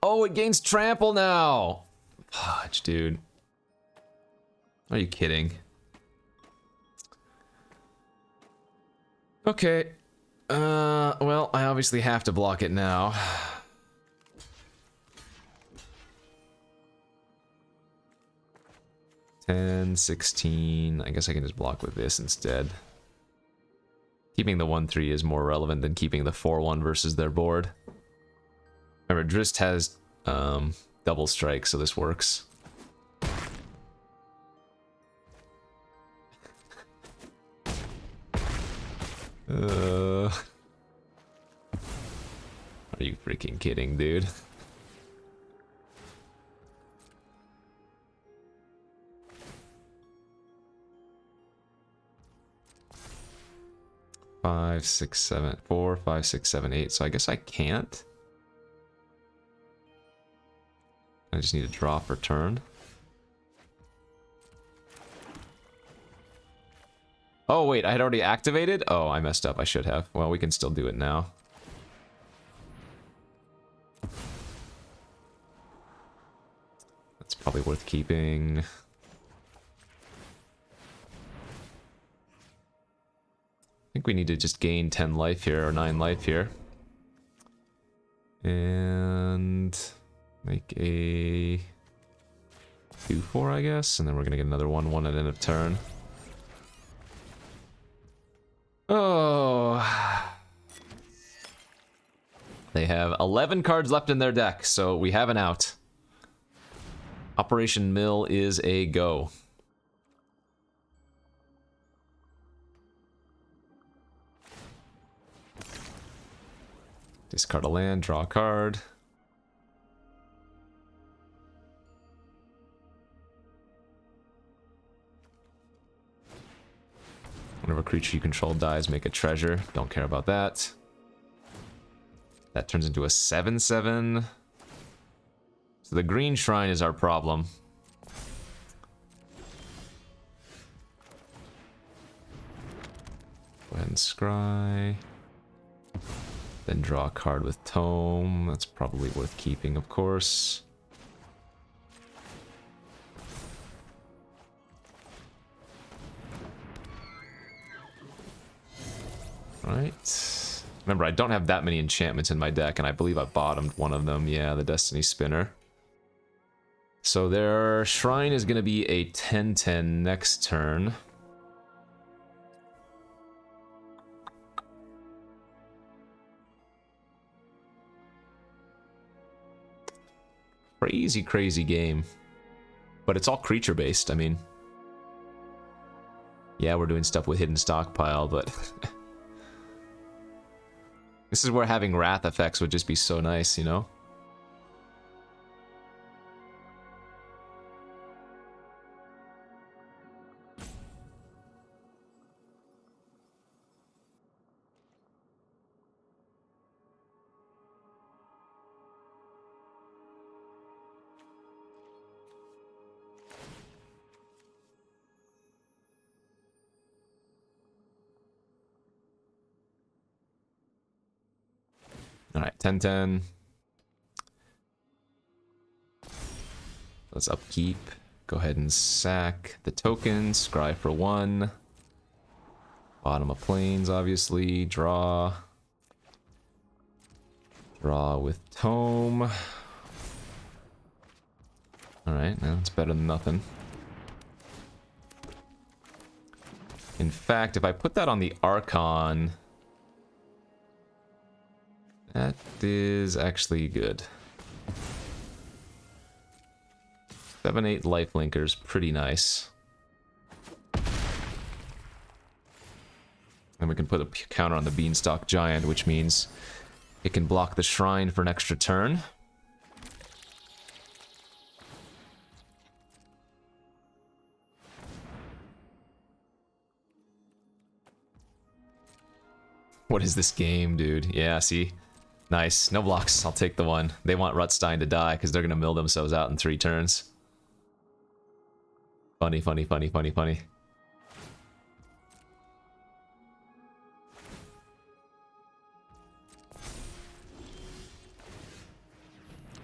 A: Oh, it gains trample now. Fudge, dude. Are you kidding? Okay. Well, I obviously have to block it now. $10, $16. I guess I can just block with this instead. Keeping the 1-3 is more relevant than keeping the 4-1 versus their board. Remember, Drist has double strike, so this works. Are you freaking kidding, dude? Five, six, seven, 4, 5, 6, 7, 8. So I guess I can't. I just need to draw for turn. Oh wait, I had already activated? Oh, I messed up. I should have. Well, we can still do it now. That's probably worth keeping. I think we need to just gain 10 life here, or 9 life here. And make a 2/4, I guess, and then we're gonna get another 1/1 at end of turn. Oh, they have 11 cards left in their deck, so we have an out. Operation Mill is a go. Discard a land, draw a card. Whenever a creature you control dies, make a treasure. Don't care about that. That turns into a 7/7. So the green shrine is our problem. Go ahead and scry. Then draw a card with Tome. That's probably worth keeping, of course. Right. Remember, I don't have that many enchantments in my deck, and I believe I bottomed one of them. Yeah, the Destiny Spinner. So their shrine is going to be a 10/10 next turn. Crazy, crazy game. But it's all creature based. I mean, yeah, we're doing stuff with Hidden Stockpile, but this is where having Wrath effects would just be so nice, you know? Alright, 10/10. Let's upkeep. Go ahead and sack the token. Scry for 1. Bottom of Plains, obviously. Draw. Draw with Tome. Alright, now it's better than nothing. In fact, if I put that on the Archon, that is actually good. 7/8 lifelinker's pretty nice. And we can put a counter on the Beanstalk Giant, which means it can block the Shrine for an extra turn. What is this game, dude? Yeah, see? Nice. No blocks. I'll take the one. They want Rutstein to die because they're going to mill themselves out in 3 turns. Funny, funny, funny, funny, funny.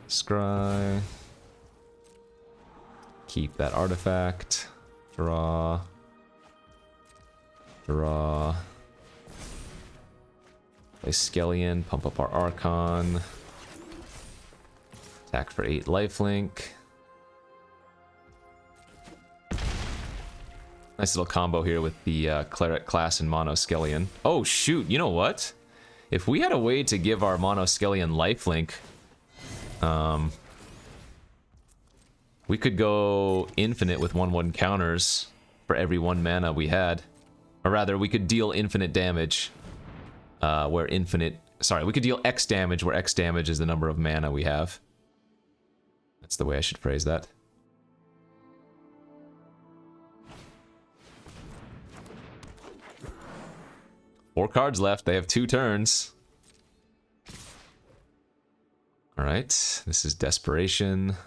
A: Scry. Keep that artifact. Draw. Draw. Play Skellion, pump up our Archon. Attack for 8 lifelink. Nice little combo here with the Cleric class and Mono Skellion. Oh shoot, you know what? If we had a way to give our Mono Skellion lifelink, we could go infinite with 1/1 counters for every 1 mana we had. Or rather, we could deal infinite damage. Where infinite... Sorry, we could deal X damage where X damage is the number of mana we have. That's the way I should phrase that. Four cards left. They have 2 turns. Alright, this is Desperation.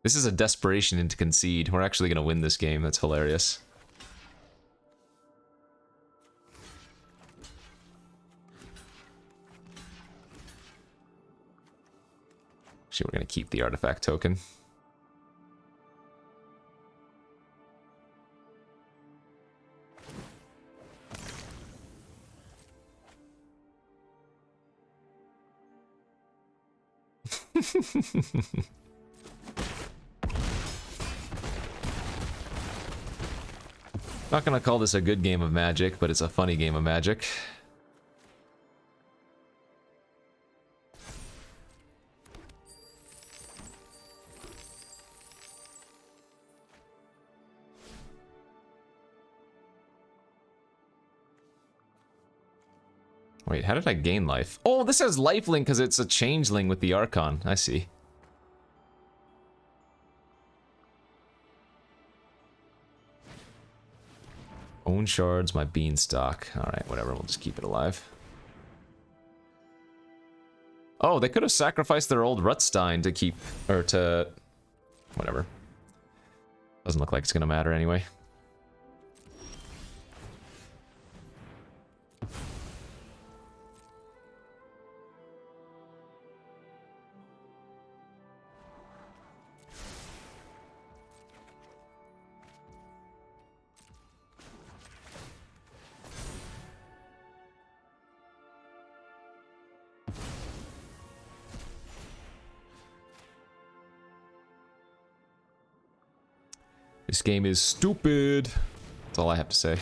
A: This is a desperation into concede. We're actually going to win this game. That's hilarious. Actually, we're going to keep the artifact token. Not gonna call this a good game of Magic, but it's a funny game of Magic. Wait, how did I gain life? Oh, this has lifelink because it's a changeling with the Archon. I see. Own shards, my beanstalk. Alright, whatever, we'll just keep it alive. Oh, they could have sacrificed their old Rutstein to keep... or to... whatever. Doesn't look like it's gonna matter anyway. This game is stupid. That's all I have to say.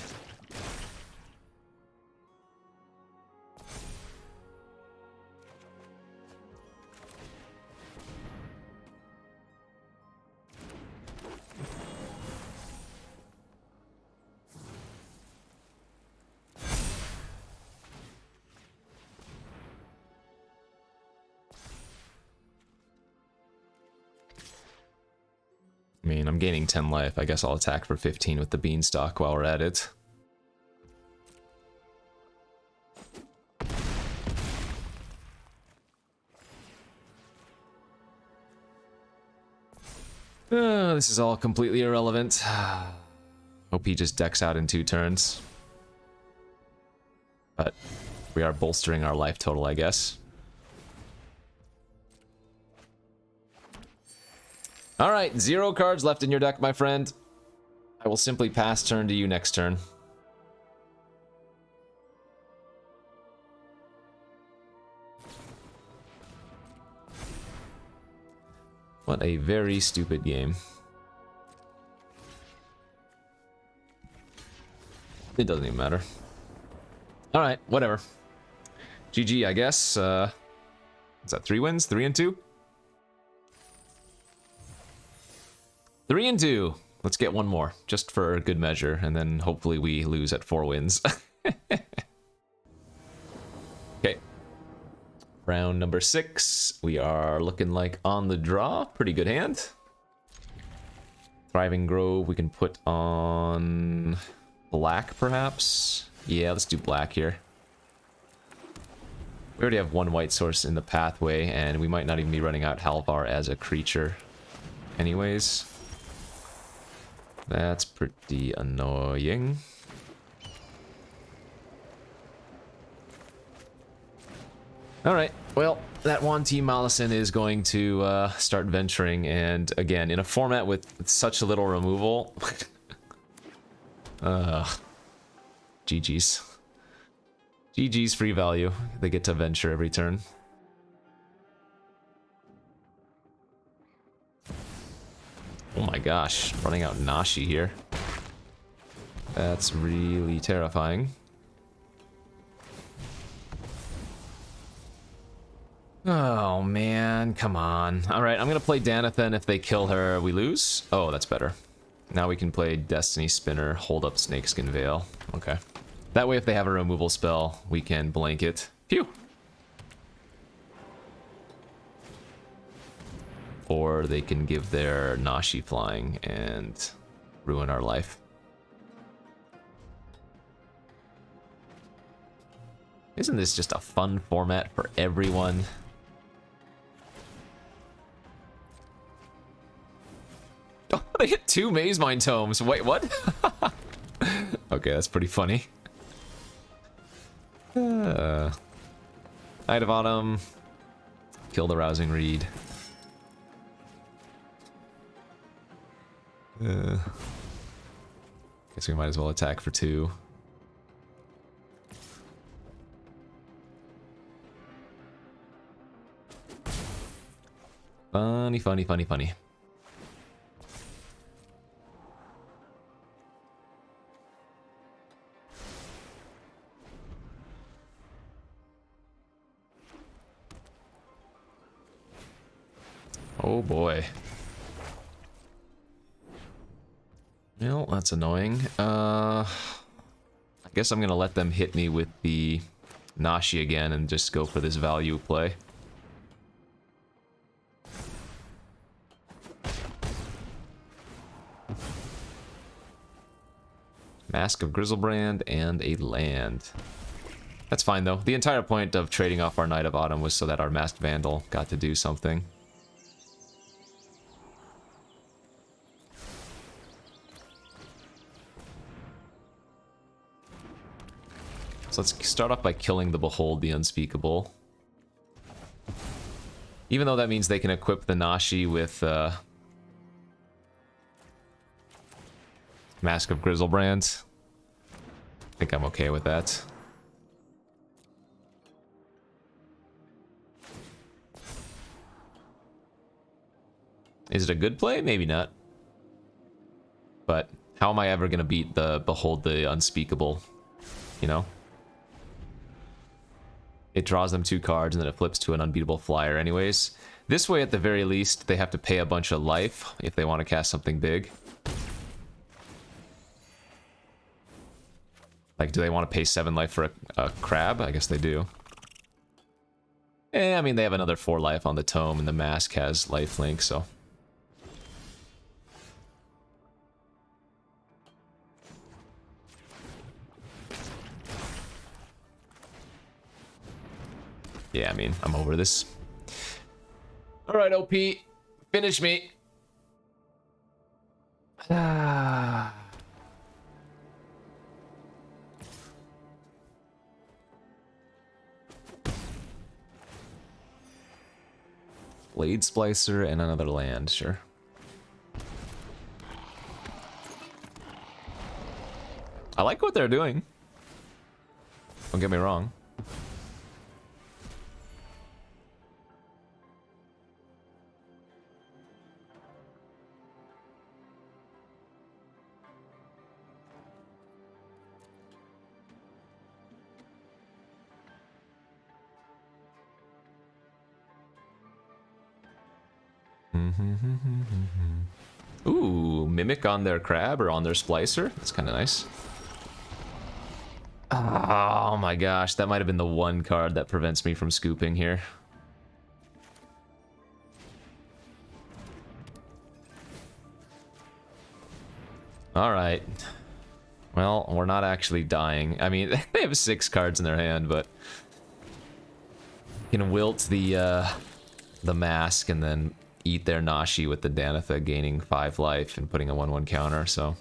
A: I mean, I'm gaining 10 life. I guess I'll attack for 15 with the beanstalk while we're at it. This is all completely irrelevant. Hope he just decks out in 2 turns. But we are bolstering our life total, I guess. Alright, 0 cards left in your deck, my friend. I will simply pass turn to you next turn. What a very stupid game. It doesn't even matter. Alright, whatever. GG, I guess. Is that 3 wins? 3 and 2? 3 and 2. Let's get one more, just for good measure, and then hopefully we lose at 4 wins. Okay. Round number 6. We are looking like on the draw. Pretty good hand. Thriving Grove, we can put on black, perhaps? Yeah, let's do black here. We already have 1 white source in the pathway, and we might not even be running out Halvar as a creature anyways. That's pretty annoying. Alright, well, that Wanti Malison is going to start venturing, and again, in a format with such little removal. GG's. GG's free value. They get to venture every turn. Oh my gosh, running out Nashi here. That's really terrifying. Oh man, come on. Alright, I'm gonna play Danathan. If they kill her, we lose? Oh, that's better. Now we can play Destiny Spinner, hold up Snakeskin Veil. Okay. That way if they have a removal spell, we can blanket. Phew! Or they can give their Nashi flying and ruin our life. Isn't this just a fun format for everyone? Oh, they hit 2 Maze Mine Tomes. Wait, what? Okay, that's pretty funny. Knight of Autumn. Kill the Rousing Reed. Guess we might as well attack for 2. Funny, funny, funny, funny. Oh boy. Well, that's annoying. I guess I'm gonna let them hit me with the Nashi again and just go for this value play. Mask of Grizzlebrand and a land. That's fine though. The entire point of trading off our Knight of Autumn was so that our Masked Vandal got to do something. So let's start off by killing the Behold the Unspeakable. Even though that means they can equip the Nashi with Mask of Grizzlebrand. I think I'm okay with that. Is it a good play? Maybe not. But how am I ever going to beat the Behold the Unspeakable? You know? It draws them 2 cards and then it flips to an unbeatable flyer anyways. This way, at the very least, they have to pay a bunch of life if they want to cast something big. Like, do they want to pay 7 life for a crab? I guess they do. I mean, they have another 4 life on the tome, and the mask has lifelink, so... Yeah, I mean, I'm over this. Alright, OP. Finish me. Ah... Blade Splicer and another land, sure. I like what they're doing. Don't get me wrong. Ooh, Mimic on their crab or on their splicer. That's kind of nice. Oh my gosh, that might have been the one card that prevents me from scooping here. Alright. Well, we're not actually dying. I mean, they have 6 cards in their hand, but... can wilt the mask and then eat their Nashi with the Danitha gaining 5 life and putting a 1/1 counter, so...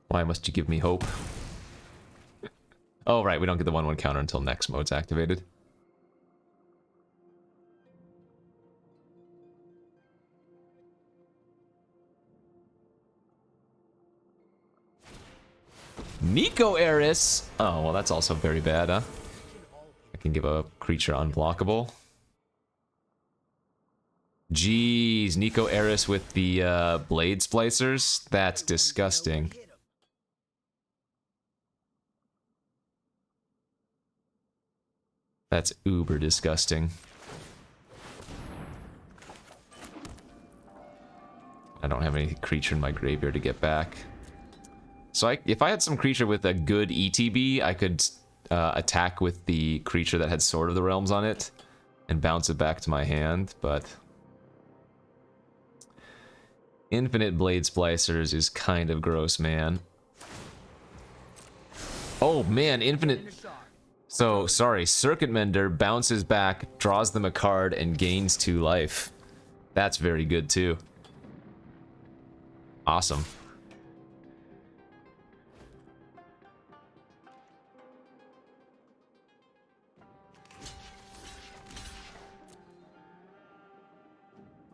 A: Why must you give me hope? Oh, right, we don't get the 1/1 counter until next mode's activated. Nico Eris! Oh, well, that's also very bad, huh? I can give a creature unblockable. Jeez, Nico Eris with the Blade Splicers? That's disgusting. That's uber disgusting. I don't have any creature in my graveyard to get back. So if I had some creature with a good ETB, I could attack with the creature that had Sword of the Realms on it and bounce it back to my hand, but... Infinite Blade Splicers is kind of gross, man. Oh man, infinite... So, sorry, Circuit Mender bounces back, draws them a card, and gains 2 life. That's very good, too. Awesome.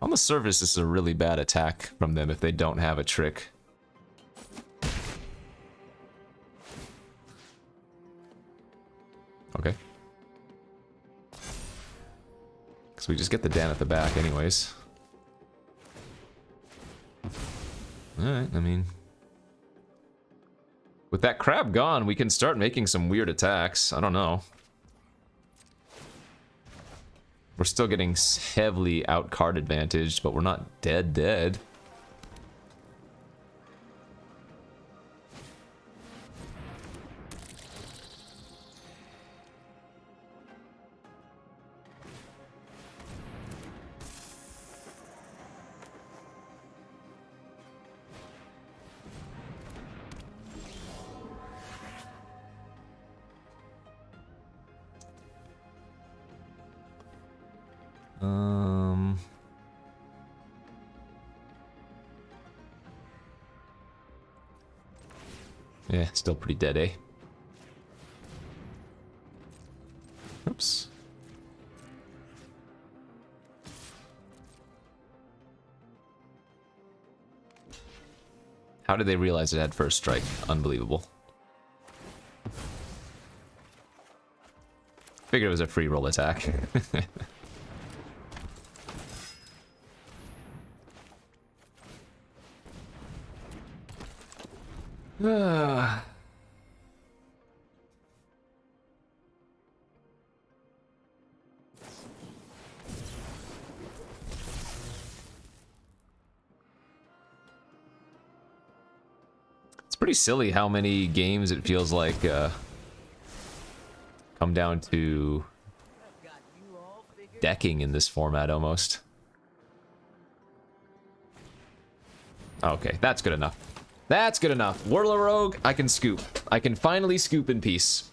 A: On the surface, this is a really bad attack from them if they don't have a trick. Okay. So we just get the Dan at the back anyways. Alright, I mean... with that crab gone, we can start making some weird attacks. I don't know. We're still getting heavily out card advantaged, but we're not dead. Yeah, still pretty dead, eh? Oops. How did they realize it had first strike? Unbelievable. Figured it was a free roll attack. It's pretty silly how many games it feels like come down to decking in this format almost. Okay, that's good enough. That's good enough. Whirler Rogue, I can scoop. I can finally scoop in peace.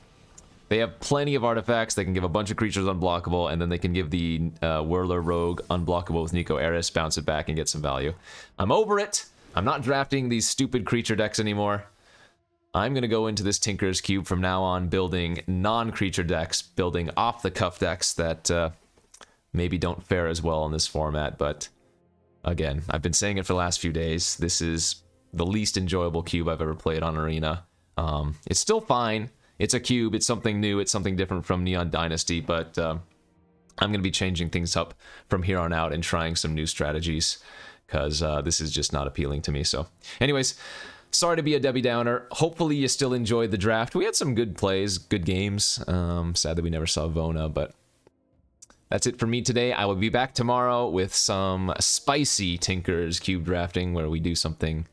A: They have plenty of artifacts. They can give a bunch of creatures unblockable, and then they can give the Whirler Rogue unblockable with Nico Eris, bounce it back, and get some value. I'm over it. I'm not drafting these stupid creature decks anymore. I'm going to go into this Tinker's Cube from now on, building non-creature decks, building off-the-cuff decks that maybe don't fare as well in this format, but again, I've been saying it for the last few days. This is the least enjoyable cube I've ever played on Arena. It's still fine. It's a cube. It's something new. It's something different from Neon Dynasty, but I'm going to be changing things up from here on out and trying some new strategies because this is just not appealing to me. So anyways, sorry to be a Debbie Downer. Hopefully you still enjoyed the draft. We had some good plays, good games. Sad that we never saw Vona, but that's it for me today. I will be back tomorrow with some spicy Tinker's Cube drafting where we do something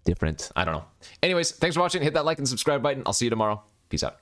A: different. I don't know. Anyways, thanks for watching. Hit that like and subscribe button. I'll see you tomorrow. Peace out.